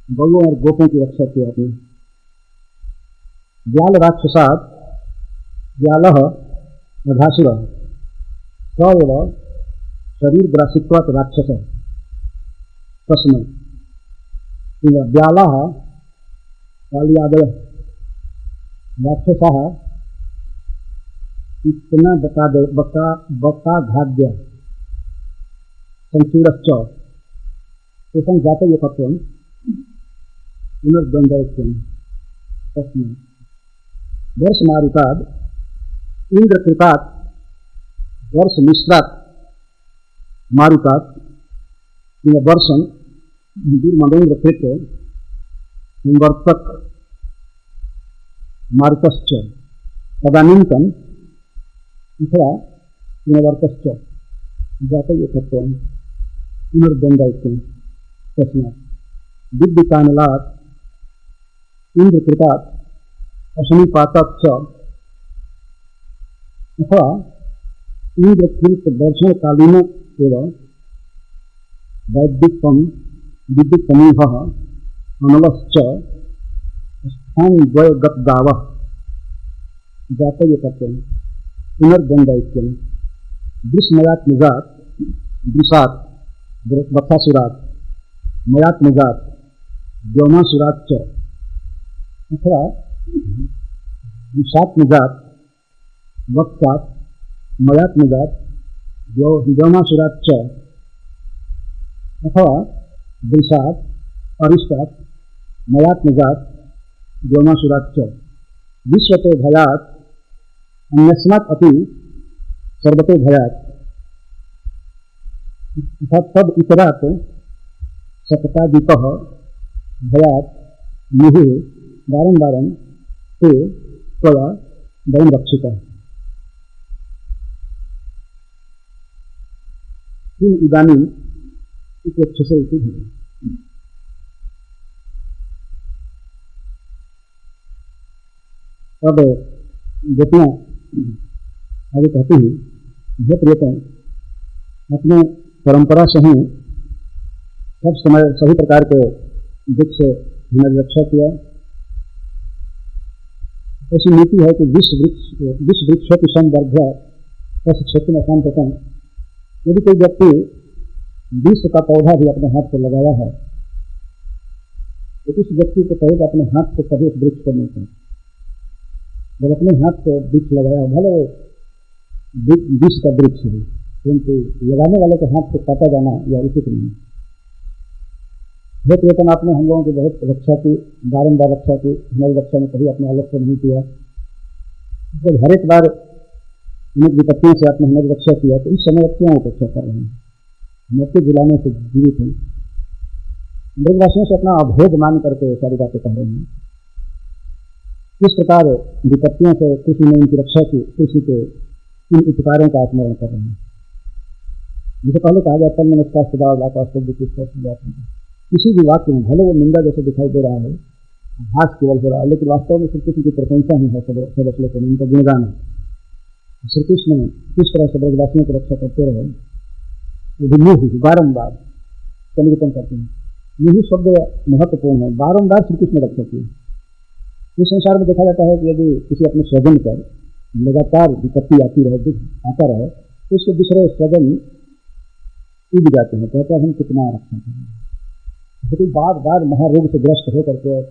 गौओं और गोपों की रक्षा की आपने। व्याल राक्षसात, व्यालः अघासुर स एव शरीर ग्रासित्वात् राक्षस तस्मै व्यालाः कालियादयः राक्षसाः इतना बकाघाद्य संसूरश्च तेषां जातयकत्वं पुनर्द्वन्द्वैक्यं तस्मै वर्षमारुताद् इंद्रकृतात् वर्षमिश्रात् मारुतात् वर्षं दुर्मदेन्द्रकृत संवर्तक मारुतश्च तदानीन्तन अथवा पुनर्वर्तश्च जातयकत्वं पुनर्द्वन्द्वैक्यं तस्मात् विद्युतानलात् इंद्रकृतात् अशनिपातात् च अथवा इंद्रकृत वर्षकालीन एवं विद्युत्समूहः अनलश्च स्थानद्वयगतदावः जातयकत्वं पुनर्द्वन्द्वैक्यं विस्मयात्मजात् वृषात् वत्सासुरात् मयात्मजात् व्योमासुराच्च अथवा विषात्मजात् वत्सात् मयात्मजात् व्योमासुराच्च अथवा वृषात् अरिष्टात् मयात्मजात् व्योमासुराच्च विश्वतो भयात् अन्यस्मात् अपि सर्वतो भयात् तद इतरात् सकटादीपः भयात् मुहुः वारं ते त्वया वयं रक्षितः इदानीम् इत्यक्षसे इति अब गोपियाँ आगे कहती हैं, हे प्रियतम, अपने परंपरा से ही सब समय सभी प्रकार के दुख से हमारी रक्षा किया। ऐसी नीति है कि विष वृक्ष संवर्ध्य तस् क्षेत्र में शांततम। यदि कोई व्यक्ति विष का पौधा भी अपने हाथ पर लगाया है तो उस व्यक्ति को कहेगा अपने हाथ से कभी उस वृक्ष को नहीं चाहिए। जब अपने हाथ से वृक्ष लगाया, भले विष का वृक्ष है, किंतु लगाने वाले के हाथ से काटा जाना यह उचित नहीं। हे प्रियतम, आपने हम लोगों की बहुत रक्षा की, बारंबार रक्षा की, हमारी रक्षा में कभी अपने अलग से नहीं किया। जब हर एक बार अनेक विपत्तियों से आपने हमारी रक्षा किया तो इस समय क्यों उपेक्षा कर रहे हैं? हम आपके जिलाने से जीवित हैं, ब्रजवासियों से अपना अभेद मान करके सारी बातें कह रहे हैं। किस प्रकार विपत्तियों से किसी ने इनकी रक्षा की, किसी के इन उपकारों का स्मरण कर रहे हैं। जिसे पहले कहा गया तब मैंने किसी भी वाक्य में भले वो निंदा जैसे दिखाई दे रहा है, हास केवल हो रहा है, लेकिन वास्तव में श्री कृष्ण की प्रशंसा ही है, सब उनका गुणगान है। श्री कृष्ण किस तरह से ब्रजवासियों की रक्षा करते रहे, बारम्बार सन्निवेदन करते हैं। यही शब्द महत्वपूर्ण है, बारम्बार श्री कृष्ण रक्षा किए। इस संसार में देखा जाता है कि यदि किसी अपने स्वजन पर लगातार विपत्ति आती रहे, दुख आता रहे, तो उसके दूसरे स्वजन उग जाते हैं, कहते हैं हम कितना रक्षा करेंगे। लेकिन बार बार महारोग से ग्रस्त होकर के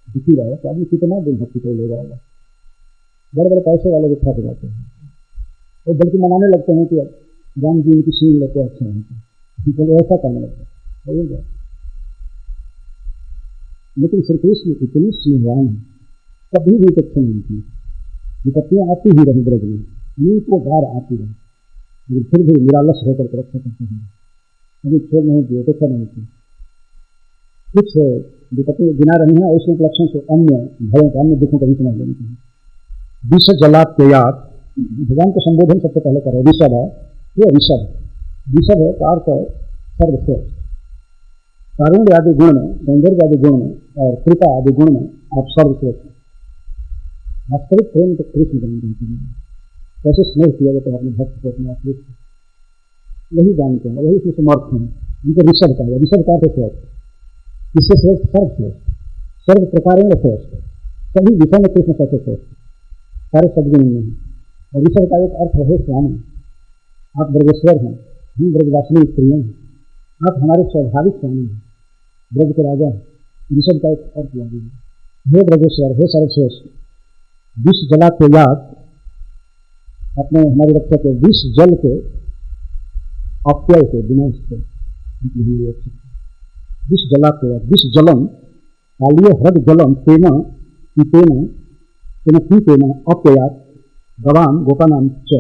दुखी रहे तो आदमी कितना दिन भक्ति को ले जाएगा। बड़े बड़े पैसे वाले भी थक जाते हैं और बल्कि मनाने लगते हैं कि राम जी उनकी सीन लेते अच्छे हैं, तो ऐसा करने लगते हैं। लेकिन श्री कृष्ण इतनी स्नेहवान है, कभी भी उपेक्षा नहीं की। विपत्तियां आती ही रही ब्रज में, अनेकों बार आती रही, लेकिन फिर भी निरालस होकर के रक्षा करते हैं, कभी छोड़ नहीं दिए, उपेक्षा नहीं की। कुछ विपत्ति गिना रही है, उसके उपलक्षण से अन्य भयों का, अन्य दुखों का भी समझ लेना चाहिए। विष जलाप्ययात, भगवान को संबोधन सबसे पहले करो। ऋषभ है, ये ऋषभ है, ऋषभ है का अर्थ है सर्वश्रेष्ठ। कारुण्य आदि गुण में, सौंदर्य आदि गुण में और कृपा आदि गुण में आप सर्वश्रेष्ठ हैं। वास्तविक प्रेम तो कृष्ण जानते हैं, कैसे स्नेह किया जाता है अपने भक्त को अपने आश्रित, वही जानते हैं, वही उसमें समर्थ हैं। उनको ऋषभ का है, ऋषभ का है श्रेष्ठ, किससे श्रेष्ठ? सर्वश्रेष्ठ, सर्व प्रकारेण श्रेष्ठ, सभी विषय में कृष्ण सबसे श्रेष्ठ, सारे सदगुण में हैं। और ऋषभ का एक अर्थ है स्वामी, आप ब्रजेश्वर हैं, हम ब्रजवासिनी स्त्रियाँ हैं, आप हमारे स्वाभाविक स्वामी हैं, ब्रज के राजा हैं। ऋषभ का एक अर्थ याद है, हे ब्रजेश्वर, हे सर्वश्रेष्ठ, विष जला के याद, अपने हमारे रक्षा के विष जल के अप्यय से, विनाश से, विष जला के याद, विष जलम कालीय हृद जलम तेना पीतेना तेना पीतेना अप्ययात गवाम गोपानाम च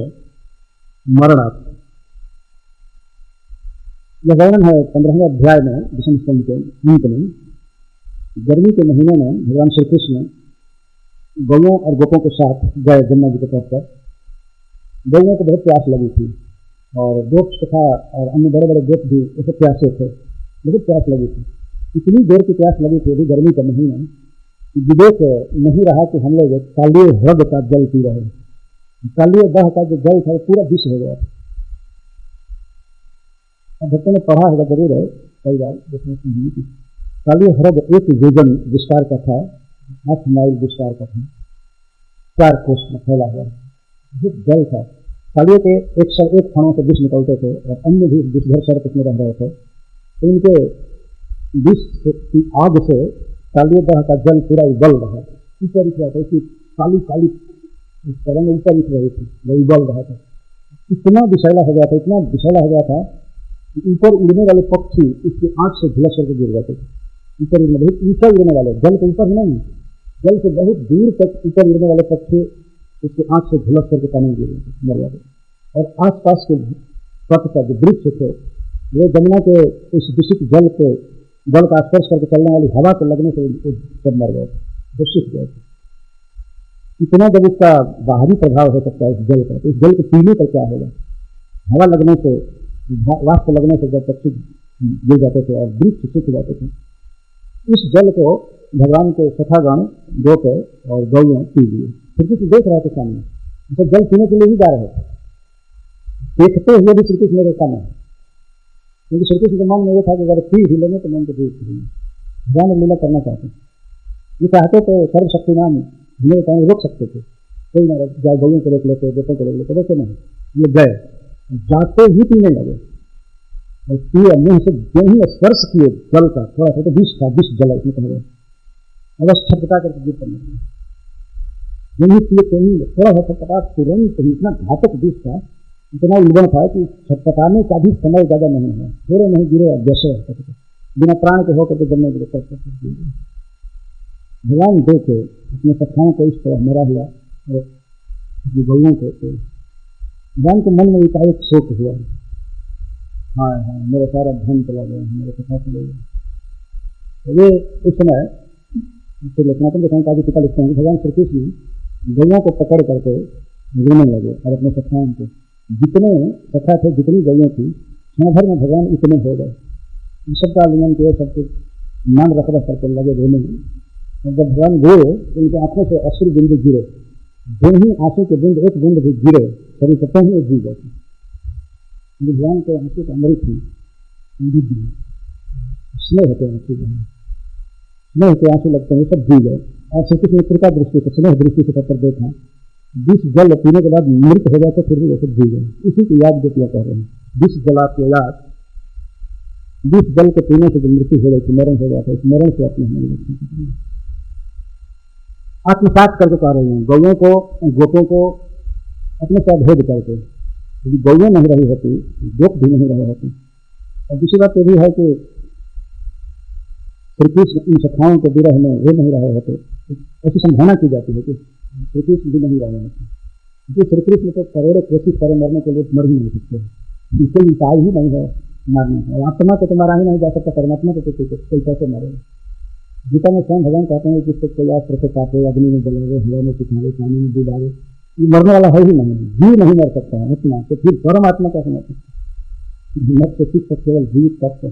मरणात्। यह वर्णन है 15वें अध्याय में दशम स्कंद के अंत में। गर्मी के महीने में भगवान श्री कृष्ण गौओं और गोपों के साथ गए गंगा जी के तट पर। गौओं को बहुत प्यास लगी थी और गोप तथा और अन्य बड़े बड़े गोप भी उसे प्यासे थे, बहुत प्यास लगी थी। इतनी देर की प्यास लगी थी, अभी गर्मी का महीना, विवेक नहीं रहा कि हम लोग कालीय ह्रद का जल पी रहे हैं। कालीय दह का जो जल था पूरा विष हो गया। अब भक्तों ने पढ़ा होगा जरूर है, कई बार देखने सुनिए कि कालीय ह्रद एक योजन विस्तार का था, 8 माइल विस्तार का था, 4 कोस में फैला हुआ जो जल था। कालीय के 101 खानों से विष निकलते थे और अन्य भी विषभर सर्प उसमें रह रहे थे। तो इनके विष की आग से कालीय दह का जल पूरा उबल रहा था, ऊपर उठ रहा था, उसकी काली काली तरंग ऊपर उठ रही थी, वो उबल रहा था। इतना विषैला हो गया था, इतना विषैला हो गया था कि ऊपर उड़ने वाले पक्षी इसकी आंख से झुलस करके गिर जाते थे। ऊपर उड़ने बहुत ऊंचा उड़ने वाले, जल के ऊपर नहीं, जल से बहुत दूर तक ऊपर उड़ने वाले पक्षी उसकी आंख से झुलस करके पानी गिर मर जाते। और आसपास के तट का जो वृक्ष थे वो जमुना के उस दूषित जल का स्पर्श करके चलने वाली हवा के लगने से सब मर गए, दूषित गए थे। इतना जब इसका बाहरी प्रभाव हो सकता है इस जल का, तो इस जल के पीने का क्या होगा? हवा लगने से, वाष्प लगने से जब पक्षी गिर जाते थे और वृक्ष सूख जाते थे, इस जल को भगवान के सखागण गोप और गौएं पी लिए। फिर कुछ देख रहे थे सामने, तो जल पीने के लिए ही जा रहे थे, देखते हुए भी श्री कृष्ण मेरे सामने, क्योंकि श्री कृष्ण के मन में ये था कि अगर पी ही लेंगे तो मन को दूर करेंगे। भगवान लीला करना चाहते, ये चाहते तो सर्वशक्तिमान हमें कहीं रोक सकते थे, कोई ना जाए, गौओं को रोक लेते, गोपों को रोक लेते, वैसे नहीं, ये गए, जाते ही पीने लगे और पिए, मुंह से जो ही स्पर्श किए जल का, थोड़ा सा तो विष था, विष जल इसमें कह गए, अवस्था छटपटा करके गिर पड़ने लगे। यही पिए कहीं थोड़ा सा छटपटा, तुरंत ही इतना घातक विष था, इतना उल्बण था कि छटपटाने का भी समय ज्यादा नहीं है, थोड़े नहीं गिरे और जैसे बिना प्राण के होकर के जमने गिरे कर। भगवान देखे अपने सखाओं को इस तरह मरा हुआ और गौओं को, भगवान के मन में एकाएक शोक हुआ, हाँ हाँ मेरा सारा धन चला गया, मेरे सखा चले गए। तो ये उस समय लक्ष्मण देखें काफी टिका लिखते हैं, भगवान श्री कृष्ण गौओं को पकड़ करके रोने लगे और अपने सखाओं को, जितने सखा थे, जितनी गौएं थी, क्षण भर में भगवान इतने हो गए, सबका आलिंगन किए, सब कुछ मान रख रख करके लगे रोने। जब भगवान रोए तो उनके आंखों से अश्रु बिंदु गिरे, जो ही आंसू के बिंदु एक बिंदु भी गिरे सभी पता ही जी गए। भगवान के आंसू का अमृत थी, स्नेह के आंसू, स्नेह के आंसू लगते हैं, सब जी गए। और श्री कृष्ण कृपा दृष्टि से, स्नेह दृष्टि से तब देखा, विष जल पीने के बाद मृत हो जाते फिर भी वैसे जी गए। इसी की याद जो किया कह रहे हैं, विष जला के याद, विष जल के पीने से जो मृत्यु हो गई थी, मरण हो जाता है, इस मरण से अपने आत्मसात करके कह रहे हैं, गौओं को गोपों को अपने से भेद करके, यदि गौएं नहीं रही होती, गोप भी नहीं रहे होते। और दूसरी बात यह भी है कि श्री कृष्ण इन सखाओं के विरह में वे नहीं रहे होते, ऐसी संभावना की जाती है कि श्री कृष्ण भी नहीं रहे होते, क्योंकि श्री कृष्ण तो करोड़ों कोशिश करें मरने के लिए मर ही नहीं सकते, इसके उपाय ही नहीं है मारने का। आत्मा को तो मारा ही नहीं जा सकता, परमात्मा को तो कोई कैसे मारेगा। गीता में स्वयं भगवान कहते हैं कि इसको कोई अस्त्र से काटे, अग्नि में जलावे, हवा में सुखावे, पानी में डुबावे, ये मरने वाला है ही नहीं, जीव नहीं मर सकता है आत्मा, तो फिर परमात्मा कैसे मर सकता है? मत से केवल जीवित तत्व,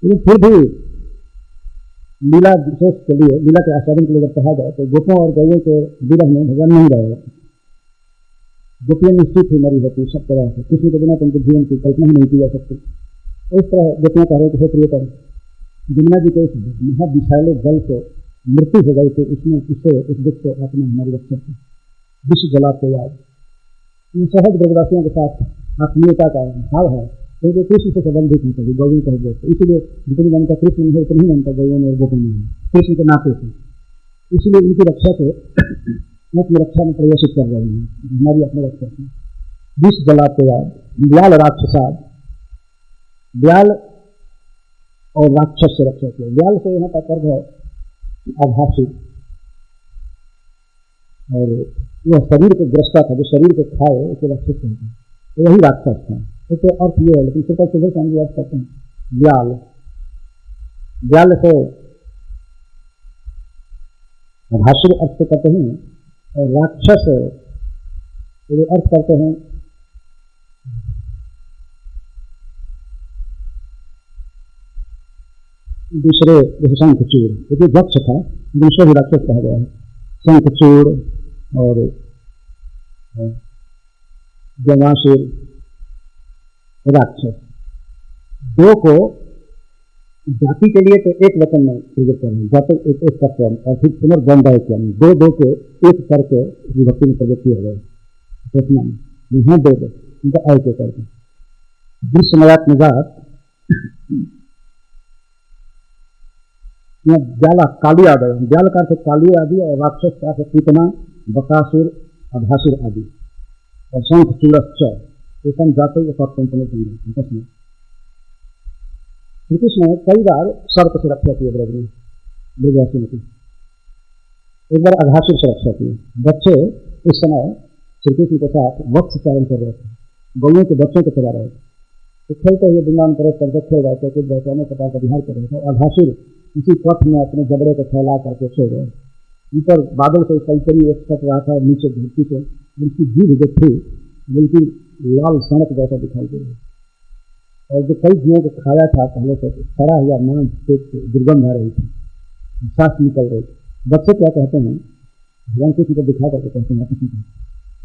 लेकिन फिर भी लीला विशेष के लिए, लीला के आस्वादन के लिए जब कहा जाए तो गोपों और गैयों के विरह में भगवान नहीं रहेगा। गोपियां निश्चित ही मरी होती सब तरह से, किसी के बिना तो उनके जीवन की कल्पना ही नहीं की जा सकती। इस तरह गोपियां कह रहे थे, हे प्रियतम, यमुना जी के इस महाविशाले जल से मृत्यु हो गई तो इसमें इससे इस दुख से आपने हमारी रक्षा की। विश्व जला को याद, इन सहज ब्रजवासियों के साथ आत्मीयता का भाव है, क्योंकि कृष्ण से संबंधित है, कभी गौरी कह देते, इसलिए जितनी मानता कृष्ण नहीं है उतनी ही मानता गौरी और गोपी नहीं है, कृष्ण के नाते से। इसलिए इनकी रक्षा को अपनी रक्षा में प्रवेशित कर रही है, हमारी अपनी रक्षा की। विष जलाते याद, ब्याल राक्षसाद, ब्याल और राक्षस से रक्षा की। ब्याल से यहाँ का कर्म है आभासी, और वह शरीर को ग्रस्ता था, जो शरीर को खाए उसे राक्षस कहते हैं, तो वही राक्षस था। तो अर्थ ये है, लेकिन सुबह सुबह से हम अर्थ करते हैं ब्याल, ब्याल से आभासी अर्थ करते हैं, और राक्षस अर्थ करते हैं दूसरे, जैसे शंखचूड़, क्योंकि वक्ष था दूसरे भी राक्षस कहा गया है। शंखचूड़ और जवासुर राक्षस, दो को जाति के लिए तो एक वचन में प्रयोग कर रहे हैं, जाति एक एक तत्व, और फिर पुनर्द्वंद्व दो दो के एक करके विभक्ति में प्रयोग किया गया। सोचना यहाँ दो उनका ऐसे करके विश्वमयात निजात, ब्याला काली आदि, ब्याल का अर्थ काली आदि, और राक्षस का अर्थ कितना, बकासुर, अभासुर आदि, और शंख चूड़श्च, एकम जाते में। श्री कृष्ण ने कई बार सर्प से रक्षा की ब्रज में, ब्रजवासियों की, एक बार अघासुर से रक्षा की। बच्चे इस समय श्री कृष्ण के साथ वक्ष चारण कर रहे थे, गौयों के बच्चों को चला रहे थे, तो खेलते हुए वृंदावन प्रवेश करके खेल रहे थे, कुछ बहकाने प्रकार का विहार कर रहे थे। अघासुर इसी पथ में अपने जबड़े को फैला करके सो गए। ऊपर बादल से कलकरी एक कट रहा था, नीचे धरती से उनकी जीभ जो थी बिल्कुल लाल सड़क जैसा दिखाई दे रही, और जो कई जीवों को खाया था पहले से, सड़ा हुआ मांस पेट से दुर्गंध आ रही थी, सांस निकल रही थी। बच्चे क्या कहते हैं, भगवान किसी को दिखा करके कहते हैं, किसी को,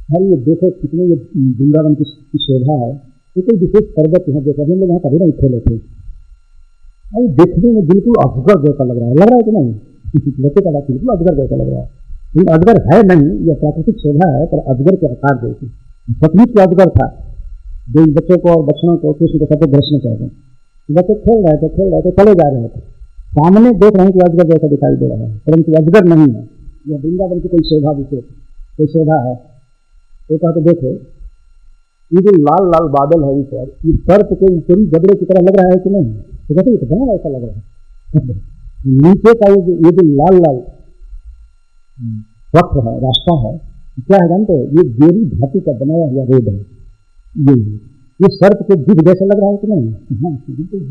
अरे ये देखो कितने ये वृंदावन की शोभा है, ये कोई विशेष पर्वत यहाँ देखा, हम लोग यहाँ कभी नहीं खेले थे, अरे देखने में बिल्कुल अजगर जैसा लग रहा है कि नहीं, बच्चे का बात बिल्कुल अजगर जैसा लग रहा है, लेकिन अजगर है नहीं, यह प्राकृतिक शोभा है, पर अजगर के आकार जैसी सचमुच का अजगर था, जो बच्चों को और बच्चों को कृष्ण के साथ घसना चाहते हैं। बच्चे खेल रहे थे, चले जा रहे थे, सामने देख रहे हैं कि अजगर जैसा दिखाई दे रहा है, परंतु अजगर नहीं है, यह वृंदावन की कोई शोभा विशेष, कोई शोभा है। तो कहा तो देखो ये जो लाल लाल बादल है ऊपर, ये सर्प के ऊपरी जबड़े की तरह लग रहा है कि नहीं, तो कहते हैं बना ऐसा लग रहा है। नीचे का ये जो लाल लाल वक्र है, रास्ता है, क्या है जानते हो, ये गेरी धातु का बनाया हुआ रोड है, ये सर्प के जीभ जैसा लग रहा है कि नहीं, हाँ बिल्कुल।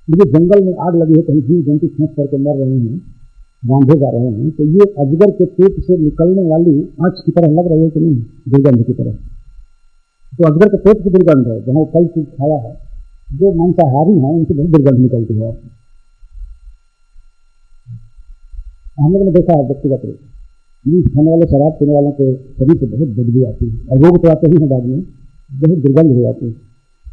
ये जंगल में आग लगी है, कहीं जीव जंतु फंस करके मर रहे हैं, बांधे जा रहे हैं, तो ये अजगर के पेट से निकलने वाली आंच की तरह लग रही है कि नहीं, दुर्गंध की तरह। तो अजगर के पेट की दुर्गंध है, जहाँ कई चीज खाया है, जो मांसाहारी हैं उनसे बहुत दुर्गंध निकलती है। हम लोगों ने देखा है व्यक्तिगत रूप मीट खाने वाले, शराब पीने वालों के शरीर से बहुत बदबू आती है, और रोग तो आते ही हैं बाद में, बहुत दुर्गंध हो जाती है।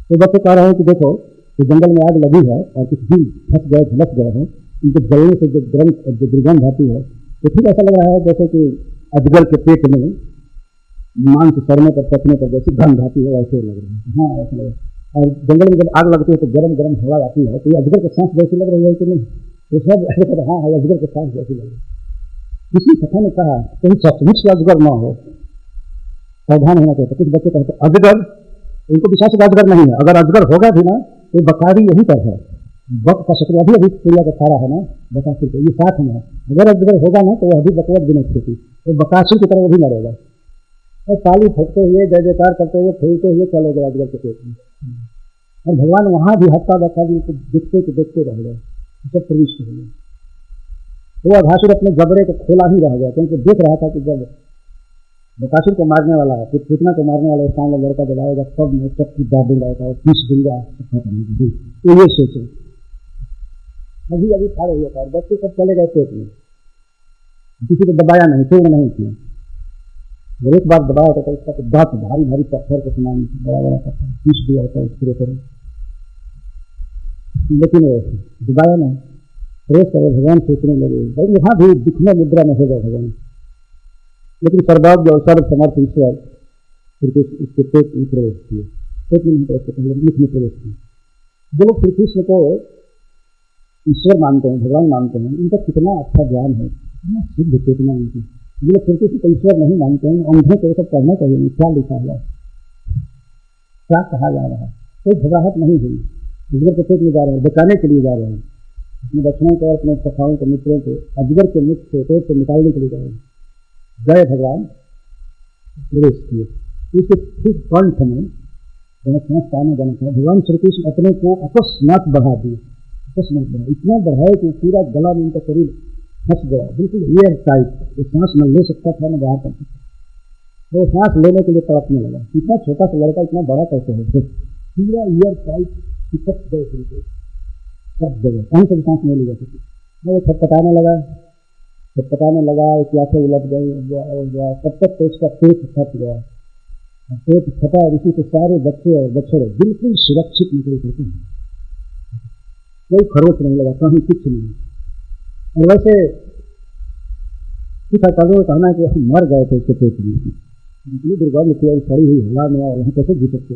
तो बच्चे कह रहे हैं कि देखो कि जंगल में आग लगी है और कुछ भी फंस गए, झलस गए हैं, इनके जलने से जो गर्म जो दुर्गंध आती है, तो ठीक ऐसा लग रहा है जैसे कि अजगर के पेट में मांस सड़ने पर पकने पर जैसी गंध आती है, वैसे लग रहा है। हाँ ऐसा लग रहा है। और जंगल में जब आग लगती है तो गर्म गर्म हवा आती है, तो ये अजगर के सांस जैसी लग रही है कि नहीं, तो सब ऐसे हाँ है अजगर के सांस जैसी लग रही है। किसी कथा ने कहा कहीं सचमुच से अजगर न हो, सावधान होना चाहिए। कुछ बच्चे कहते अजगर, इनको विश्वास अजगर नहीं है, अगर अजगर होगा भी ना तो बकारी यही पर है, बक का शत्रु अभी सूर्य का सारा है ना, बकासुर को ये साथ में है, अगर अजगर होगा ना तो वह अभी बकवत भी नहीं स्थिति, तो बकासुर की तरह वो भी मरेगा। और ताली ठोकते हुए जय जयकार करते हुए फूलते हुए चले गए अजगर के पेट में, और भगवान वहां भी हफ्ता बता दी तो देखते रह गए, सब प्रविष्ट हो गए। तो अघासुर अपने जबड़े को खोला ही रह गया, क्योंकि देख रहा था कि जब बकासुर को मारने वाला है, फिर पूतना को मारने वाला स्थान में लड़का जब आएगा तब मैं सबकी दादी लाएगा और पीस दूंगा तो ये सोचे। अभी अभी खा रही है, बच्चे सब चले गए पेट में, किसी को दबाया नहीं, तोड़ नहीं किया। जब एक बार दबाया होता उसका तो दांत भारी भारी पत्थर को समान बड़ा बड़ा पत्थर पीस दिया होता उसके ऊपर, लेकिन दबाया नहीं। प्रेस करे भगवान सोचने लगे भाई यहाँ भी दिखने मुद्रा में हो गए भगवान, लेकिन सर्वज्ञ और सर्व समर्थ ईश्वर फिर उसके पेट में प्रवेश किए, पेट में नहीं प्रवेश किए, मुख में प्रवेश किए। जो लोग श्री कृष्ण को ईश्वर मानते हैं, भगवान मानते हैं, उनका कितना अच्छा ज्ञान है, कितना शुद्ध चेतना उनकी। जो लोग श्री कृष्ण को ईश्वर नहीं मानते हैं, अंधों को सब पढ़ना चाहिए क्या लिखा हुआ, क्या कहा जा रहा है। कोई घबराहट नहीं हुई, अजगर के पेट में जा रहे हैं, बचाने के लिए जा रहे हैं, अपने बच्चों को, अपने सखाओं को, मित्रों को अजगर के मुख से पेट से निकालने के लिए जा रहे हैं। जय भगवान प्रवेश किए। इसके ठीक कंठ में भगवान श्री कृष्ण अपने को अकस्मात बढ़ा दिए, अकस्मात बढ़ा, इतना बढ़ाए कि पूरा गला में उनका शरीर फंस गया, बिल्कुल एयर टाइट, वो सांस न ले सकता था न बाहर कर सकता, वो सांस लेने के लिए तड़पने लगा। इतना छोटा सा लड़का इतना बड़ा कैसे है, पूरा एयर टाइट चिपक गए बिल्कुल सब जगह, कहीं से भी सांस नहीं ली जा सकती। वो छटपटाने लगा, उसकी आंखें उलट गई, तब तक तो उसका पेट फट गया, पेट फटा और इसी से सारे बच्चे और बछड़े बिल्कुल सुरक्षित निकल सकते हैं, कोई खरोच नहीं लगा, कहीं कुछ नहीं। और वैसे कुछ आचार्यों का कहना है कि हम मर गए थे उसके पेट में, इतनी दुर्गंध थी और सड़ी हुई हवा में, और यहाँ कैसे जी सकते,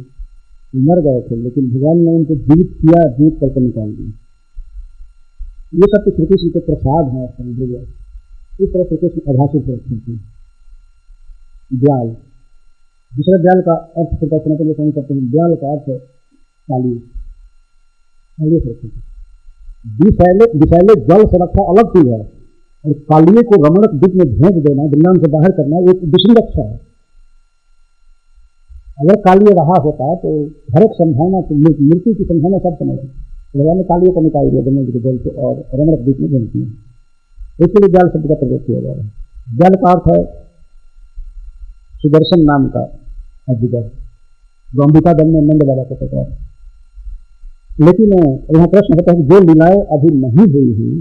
मर गए थे, लेकिन भगवान ने उनको जीवित किया, जीवित करके निकाल दिया। ये सब तो श्री कृष्ण के प्रसाद है, समझिए। इस तरह से कृष्ण आभासी से रखते हैं। ब्याल, दूसरे ब्याल का अर्थ प्रकाशन के लिए कहीं करते हैं, ब्याल का अर्थ काली से रखते हैं। विषैले जल से रक्षा अलग चीज है, और कालिए को रमणक द्वीप में भेज देना, वृंदावन से बाहर करना, एक दूसरी रक्षा है। अगर कालिए रहा होता तो हर एक संभावना, मृत्यु की संभावना सब समय भगवान ने कालिए को निकाल दिया गंगा जी के जल से और रमणक द्वीप में भेज दिया। इसके लिए ब्याल शब्द का प्रयोग किया जा रहा है। ब्याल का अर्थ है सुदर्शन नाम का अजगर, गंभिका दम में नंद बाबा को पकड़ा। लेकिन यहाँ प्रश्न होता है कि जो लीलाएं अभी नहीं हुई हैं,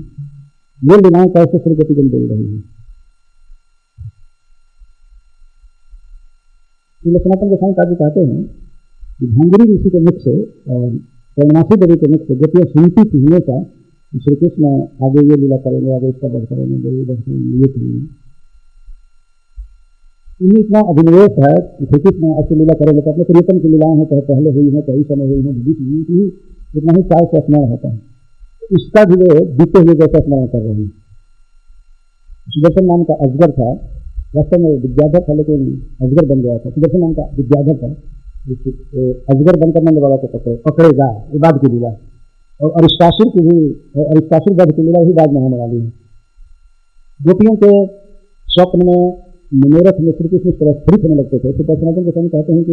ये लीलाएं कैसे श्री गति को दे रही हैं। सनातन गोस्वामी जी कहते हैं कि भंगुरी ऋषि के मुख से और कर्णासी देवी के मुख से गोपियां सुनती थी हमेशा श्री कृष्ण आगे ये लीला करेंगे, आगे इसका वध करेंगे, ये करेंगे। इनमें इतना अभिनिवेश है कि श्री कृष्ण ऐसी लीला करेंगे तो अपने प्रियतम की लीलाएं हैं, चाहे पहले हुई हैं, चाहे समय हुई हैं, बीच में इतना ही चाय से स्मरण होता है। इसका भी वे बीते हुए जैसा स्मरण कर रहे हैं। सुदर्शन नाम का अजगर था, वास्तव में विद्याधर था, लेकिन अजगर बन गया था। सुदर्शन नाम का विद्याधर था, अजगर बनकर नंद बाबा को पकड़ेगा, ये बाद की लीला। और अरिष्टासुर की भी, अरिष्टासुर वध की लीला भी बाद में होने वाली है। गोपियों के स्वप्न में मनोरथ में श्री कृष्ण स्थित होने लगते थे। तो सनातन गोस्वामी कहते हैं कि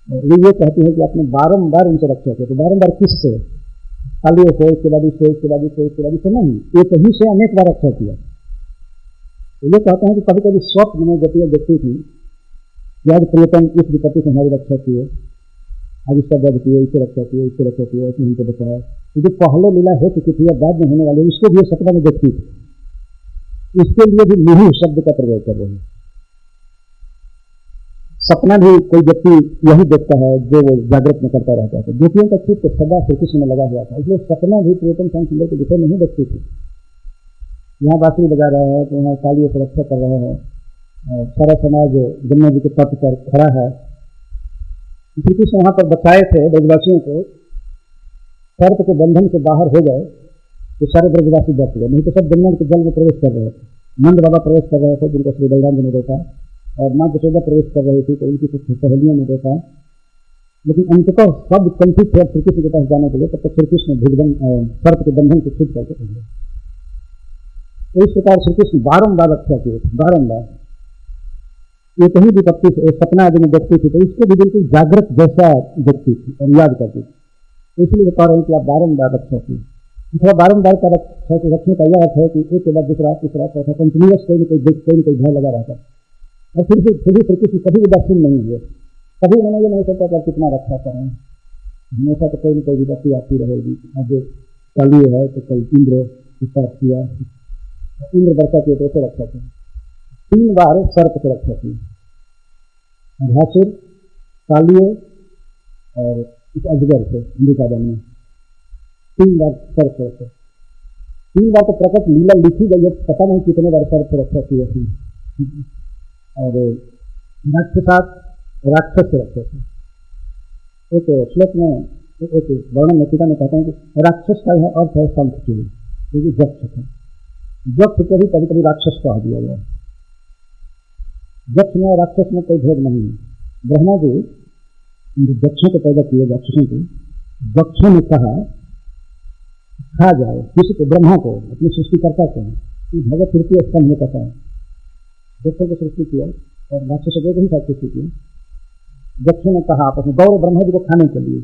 ये कहती है कि आपने बारंबार उनसे रक्षा किया। तो बारंबार किससे? कालियों से, इसके बाद इससे, इसके बाद इससे, इसके बाद इससे नहीं, एक ही से अनेक बार रक्षा किया। तो ये कहते हैं कि कभी कभी स्वप्न में गोपियां देखती थी कि आज प्रियतम इस विपत्ति से हमारी रक्षा किए, आज इसका वध किए, इससे रक्षा किए, इससे रक्षा किए, इसने हमको बचाया। तो जो पहले लीला हो चुकी थी या बाद में होने वाली, उसको भी सपना में देखती थी। इसके लिए भी मुहु शब्द का प्रयोग कर रहे हैं। सपना भी कोई व्यक्ति यही देखता है जो वो जागृत में करता रहता है। गोपियों का चित्त सदा श्री कृष्ण में लगा हुआ था, इसलिए सपना भी प्रियतम श्याम सुंदर के विषय नहीं देखती थी। यहाँ बांसुरी बजा रहे हैं, तो यहाँ कालियों से रक्षा कर रहे हैं, सारा समाज गंगा जी के तट पर खड़ा है। श्री कृष्ण वहाँ पर बचाए थे ब्रजवासियों को, सर्प के बंधन से बाहर हो गए तो सारे ब्रजवासी बच गए, नहीं तो सब गंगा के जल में प्रवेश कर रहे थे। नंद बाबा प्रवेश कर रहे थे, जिनको श्री बलराम जी ने देखा, और माँ यशोदा प्रवेश कर रही थी, तो उनकी कुछ सहेलियों ने देखा। लेकिन अंततः सब कंठित थे श्री कृष्ण के पास जाने के लिए, तब तक श्री कृष्ण सर्प के बंधन से छूट करके पहुंचे। तो इस प्रकार श्री कृष्ण बारंबार रक्षा किए, बारंबार। ये कहीं विपत्ति सपना आदि में देखती थी तो इसको भी बिल्कुल जागृत जैसा देखती थी और याद करती थी। इसलिए बता रहे हैं कि आप बारंबार रक्षा की। थोड़ा बारंबार का रखने का यह अर्थ है कि एक के बाद दूसरा, तीसरा, चौथा, कंटिन्यूअस कोई न कोई भय लगा रहता है। और फिर भी कृष्ण कभी उदासीन नहीं हुए, कभी उन्होंने ये नहीं सोचा कि कितना रक्षा करें, हमेशा तो कोई न कोई विपत्ति आती रहेगी। आज कल ये है तो कल इंद्र विश्वास किया, इंद्र वर्षा किए तो रक्षा किया, 3 बार सर्प को रक्षा किया, घासुर, कालिए और इस अजगर से अंबिका बन में 3 बार सर्प को रक्षा। 3 बार तो प्रकट लीला लिखी गई है, पता नहीं कितने बार सर्प को रक्षा की है। और राक्षस से रक्षा की। एक श्लोक में एक वर्णन में टीका में कहते हैं कि राक्षस का यह अर्थ है संत के लिए, क्योंकि जक्ष है, जक्ष को भी कभी कभी राक्षस कहा दिया गया। जक्ष में राक्षस में कोई भेद नहीं है। ब्रह्मा जी जक्षों को पैदा किए, राक्षसों को जक्षों ने कहा खा जाए किसी को, ब्रह्मा को, अपनी सृष्टिकर्ता को, भगवत तृतीय स्तंभ में कहता है, जक्षों को सृष्टि किया और राक्षसों को ही सृष्टि किया। जक्षों ने कहा आपस में गौरव ब्रह्मा जी को खाने के लिए,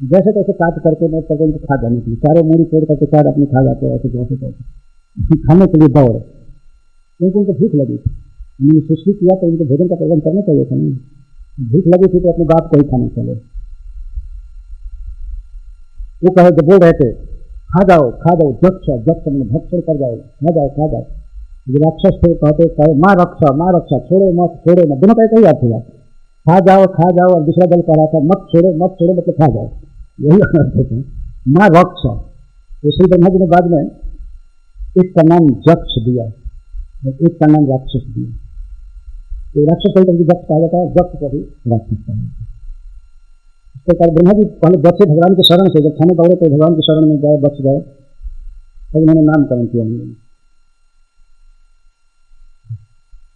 जैसे तैसे काट करके नोट करके उनको खा जाने के लिए, चारों मूरी तोड़ करके चार अपने खा जाते हैं, ऐसे जैसे तैसे खाने के लिए दौड़, क्योंकि उनको भूख लगी थी। उन्होंने सृष्टि किया तो उनको भोजन का प्रबंध करना चाहिए था, नहीं भूख लगी थी तो अपनी बात को ही खाने चले। वो कहे जब बोल रहे थे खा जाओ जक्ष में भक्षण कर जाओ, खा जाओ। जो राक्षस थे कहते माँ रक्षा छोड़ो मत, दोनों का ही अर्थ हुआ, खा जाओ और दूसरा दल कह रहा था मत छोड़ो मतलब खा जाओ, यही अर्थ होते हैं माँ रक्षा। तो श्री ब्रह्मा जी ने बाद में एक का नाम जक्ष दिया, एक का नाम राक्षस दिया। तो राक्षस कहीं कभी जक्ष कहा जाता है, जक्ष कभी राक्षस कहा जाता है। इस प्रकार ब्रह्मा जी पहले बचे भगवान के शरण से, जब खाने दौड़े तो भगवान के शरण में गए, बच गए, तब उन्होंने नामकरण किया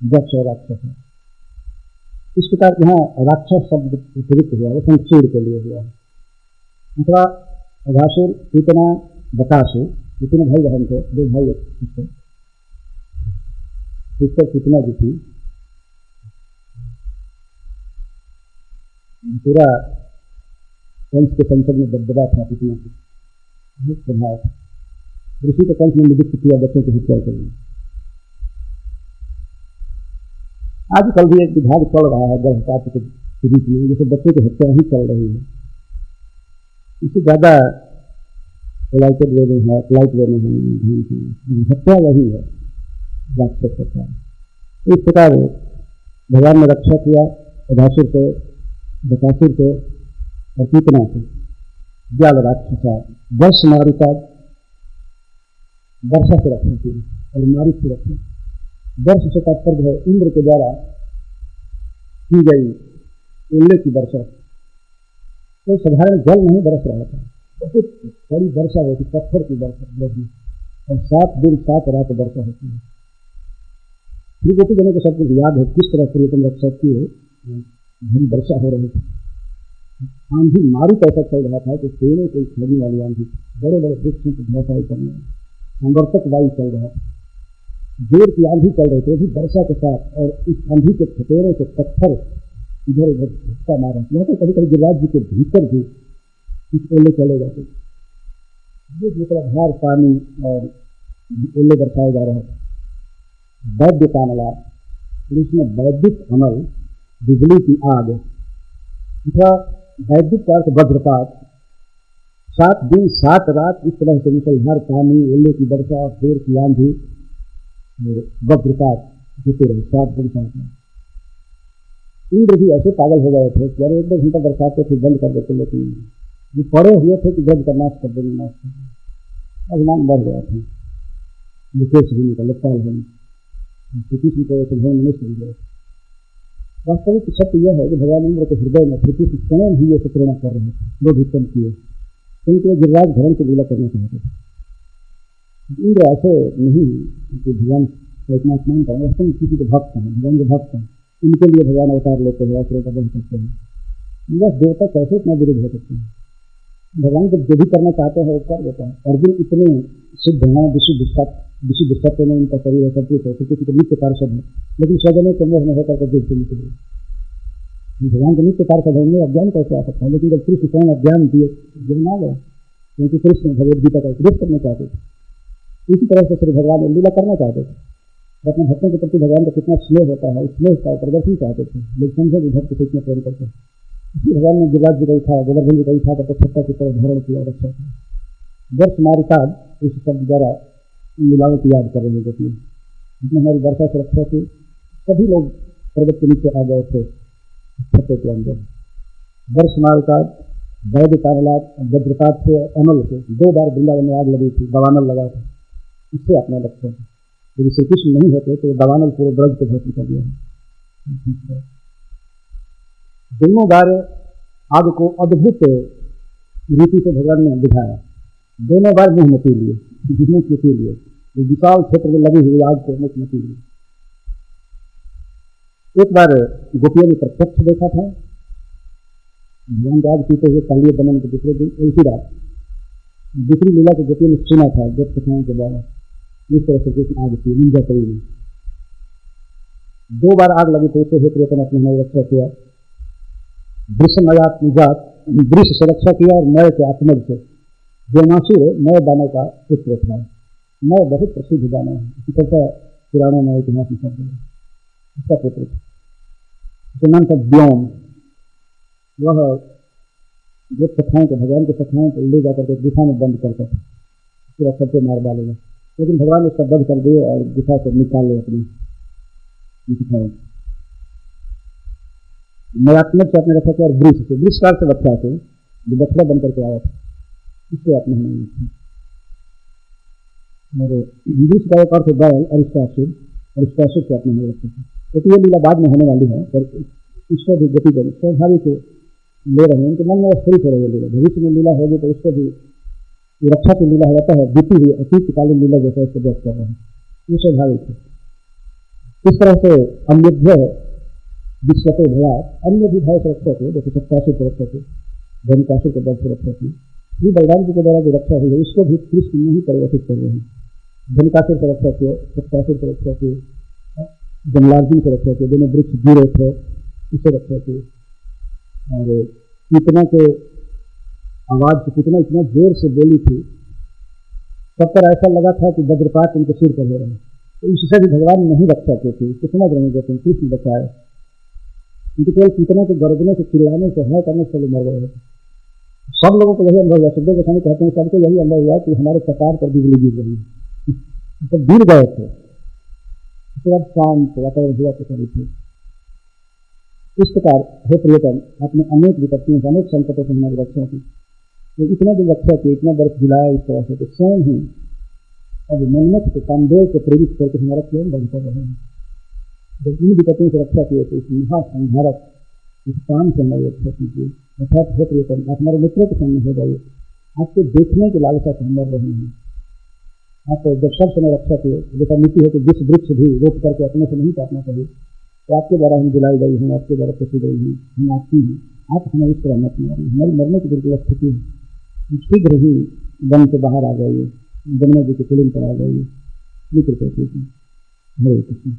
जक्ष और राक्षस है। इस प्रकार यहाँ राक्षस शब्द प्रयुक्त हुआ, वो संसूर के लिए हुआ है। दूसरा अघासुर, पूतना, बकासुर, ये तीनों भाई बहन थे, 2 भाई थे, पूतना जी थी। पूरा कंस के संसद में दबदबा था, पूतना प्रभाव, ऋषि को कंस ने नियुक्त किया बच्चों की हत्या के लिए। आजकल भी एक विभाग चल रहा है गर्भपात के बीच में, जैसे बच्चों की हत्या ही चल रही है। इससे ज्यादा पोलाइट वे में है, हत्या वही है, राक्षस हत्या। इस प्रकार भगवान ने रक्षा किया अघासुर से, बकासुर से और पूतना से, ज्ञान राक्षसा, वर्ष मारिका, वर्षा से रक्षा की और मारिक से रक्षा। वर्ष से तात्पर्य है इंद्र के द्वारा की गई उल्ले की वर्षा। तो साधारण जल नहीं बरस रहा था, बहुत बड़ी वर्षा होती, पत्थर की वर्षा, और 7 दिन 7 रात वर्षा होती है। श्री गोपी जन को सब कुछ याद है किस तरह से रक्षा किए, बड़ी वर्षा हो रही थी। आंधी मारुत ऐसा चल रहा था कि पेड़ों को लगने वाली आंधी, बड़े बड़े वृक्षों को धराशायी करने वाली संवर्तक वायु चल रहा था, जोर की आंधी चल रही थी, भी वर्षा के साथ। और इस आंधी के ठटेरों से पत्थर इधर उधर धक्का मारा, यहाँ तो कभी कभी गिरिराज जी के भीतर भी कुछ ओले चले जाते, दूसरा भार पानी और ओले बरसाए जा रहे थे। वैद्य का अमला, इसमें वैद्युत अमल, बिजली की आग, दूसरा वैद्युत का अर्थ वज्रपात, 7 दिन 7 रात इस तरह से मुसलधार पानी, ओले की वर्षा और जोर की आंधी, वज्रपात होते रहे 7 दिन 7 रात। इंद्र भी ऐसे पागल हो गए थे कि अरे 1-2 घंटा बरसाते थे, बंद कर देते, लेकिन ये पड़े हुए थे कि ब्रज का नाश कर देंगे, नाश कर देंगे। अभिमान बढ़ गया था, विशेष भी निकल पाल है, श्रीकृष्ण को भगवान मनुष्य भी गए। वास्तविक सत्य यह है कि भगवान इंद्र के हृदय में श्रीकृष्ण स्वयं ही ये प्रेरणा कर रहे थे, लोग उत्पन्न किए, क्योंकि गिरिराज धर्म की लीला करना चाहते थे। इंद्र ऐसे नहीं कि भगवान को इतना स्नान करें, वास्तव किसी के भक्त हैं, भगवान के भक्त हैं, इनके लिए भगवान अवतार लेते हैं, असुरों का वध करते हैं। बस देवता कैसे इतना विरुद्ध हो सकते हैं? भगवान जब जो भी करना चाहते हैं वो कर देता है। अर्जुन इतने सिद्ध हैं, विशुद्ध सत्य में इनका शरीर है, सब कुछ है, किसी को नित्य पार्षद है, लेकिन स्वजनों के मोह में होकर के दुख देने के लिए भगवान के नित्य पार्षद है, अज्ञान कैसे आ सकता है? लेकिन जब कृष्ण स्वयं अज्ञान दिए, गिरना गया, क्योंकि कृष्ण भगवद गीता का उपदेश करना चाहते थे। इसी तरह से श्री भगवान लीला करना चाहते थे, और अपने भक्तों के प्रति भगवान का कितना स्नेह होता है, उस स्नेह का प्रदर्शन चाहते थे। लोग समझे कि भक्त कितने प्रेम करते हैं। इसी भगवान ने गिरिराज जी को उठा, गोवर्धन जी को उठा करके छत्ता की तरफ धारण किया, रक्षा किया। वर्ष मारिकाद इस शब्द द्वारा लीलाओं की याद कर रहे हैं। देखिए जिसने हमारी वर्षा से रक्षा की, सभी लोग पर्वत के नीचे आ गए थे छत्ते के अंदर। वर्ष मारिकाद, वैद्य कानलाद, वज्रपात से, अनल से 2 बार वृंदावन में आग लगी थी, दवानल लगा था। इससे अपना लक्ष्य है। यदि श्री कृष्ण नहीं होते तो दवानल पूरे ब्रज को भस्म कर दिया। दोनों बार आग को अद्भुत रीति से भगवान ने दिखाया। दोनों बार मुंह में पी लिए, विशाल क्षेत्र में लगी हुई आग को मुख में पी लिए। एक बार गोपियों ने प्रत्यक्ष देखा था भगवान को आग पीते हुए कालिए बनन के दूसरे दिन। इसी रात दूसरी लीला को गोपियों ने सुना था जब कथाओं के द्वारा। इस तरह से कृष्ण आग पी निंजा करी नहीं। 2 बार आग लगी तो उसे हे प्रियतम अपने नए रक्षा किया। वृषमयात निजात, वृष से रक्षा किया और नय के आत्मज से। व्योमासुर नए दानव का पुत्र था। नय बहुत प्रसिद्ध दानव है, इसी तरह पुराणों में इतिहास में शब्द है, उसका पुत्र था। उसका नाम था व्योम। वह जो कथाओं को, भगवान की कथाओं को ले जाकर के गुफा में बंद करता था, पूरा सबसे मार डालेगा। लेकिन भगवान ने उसका बंद कर दिए और गुफा से निकाल ले अपनी कथाओं। नयात्मक से अपने रखा था और वृक्ष काल से बच्चा से जो बछड़ा बन करके आया था, इससे अपने नहीं था। और वृक्ष का एक अर्थ बैल और इसकासुर से अपने नहीं रखते थे। तो ये लीला बाद में होने वाली है, पर इसको भी गति करें स्वाभाविक ले रहे हैं, उनके मन में स्थिर हो रही है लीला। भविष्य में लीला होगी तो उसको भी रक्षा की लीला होता है, बीती हुई अतीतकालीन लीला जैसा इसको व्यक्त कर रहे हैं, ये स्वाभाविक है। इस तरह से अन्य विश्वते भला अन्य भी भाव से रक्षा थे, जैसे सत्तासुर से रक्षा थे, धनिकासुर के दर्द से रक्षा थी। ये बलराम जी के द्वारा जो रक्षा हुई है उसको भी कृष्ण में ही परिवर्तित कर रहे हैं। धनिकासुर से रक्षा किए, सत्तासुर से रक्षा किए, जमलार्जुन से रक्षा किए, दोनों वृक्ष गिरे थे, इसे रक्षा किए। और कितना के आवाज से कितना इतना जोर से बोली थी, तब पर ऐसा लगा था कि वज्रपात उनके सिर पर हो रहे हैं। तो इससे भी भगवान नहीं रक्षा की थी, तो समझ रहे हैं जैसे कृष्ण बचाए। उनके केवल कितना के गरजने से, चिल्लाने से, है करने से मर गए। सब लोगों को यही अनुभव हुआ, शुद्ध गोस्वामी कहते हैं सबको यही अनुभव हुआ कि हमारे कपार पर बिजली गिर रही है, तो गिर गए थे। उसके बाद शांत वातावरण हुआ तो करी थी। इस प्रकार हे प्रियतम अपने अनेक विपत्तियों से, अनेक संकटों से हमारी रक्षा की। तो इतना जो रक्षा की, इतना बर्फ दिलाया इस तरह से, तो स्वयं ही अब मन्नत के कामदेव को प्रेरित करके हमारा स्वयं बंद कर रहे हैं। जब इन विपत्तियों से रक्षा किए तो इस महासंहारक इस काम से हमारी रक्षा कीजिए। अर्थात हे प्रियतम आप हमारे मित्रों के सामने हो जाइए, आपको देखने की लालसा से हम मर रहे हैं। आप जब सब समय रक्षा किए, जैसा नीति है कि जिस वृक्ष भी रोक करके अपने से नहीं काटना चाहिए, तो आपके द्वारा हम दिलाई गई हैं, आपके द्वारा पसी गई हैं, हम आपकी हैं। आप हमें इस तरह मत मारिए। हमारी मरने की बिल्कुल स्थिति है, शीघ्र ही वन से बाहर आ जाइए, जमुना जी के कुलिन पर आ जाइए। हरे कृष्ण।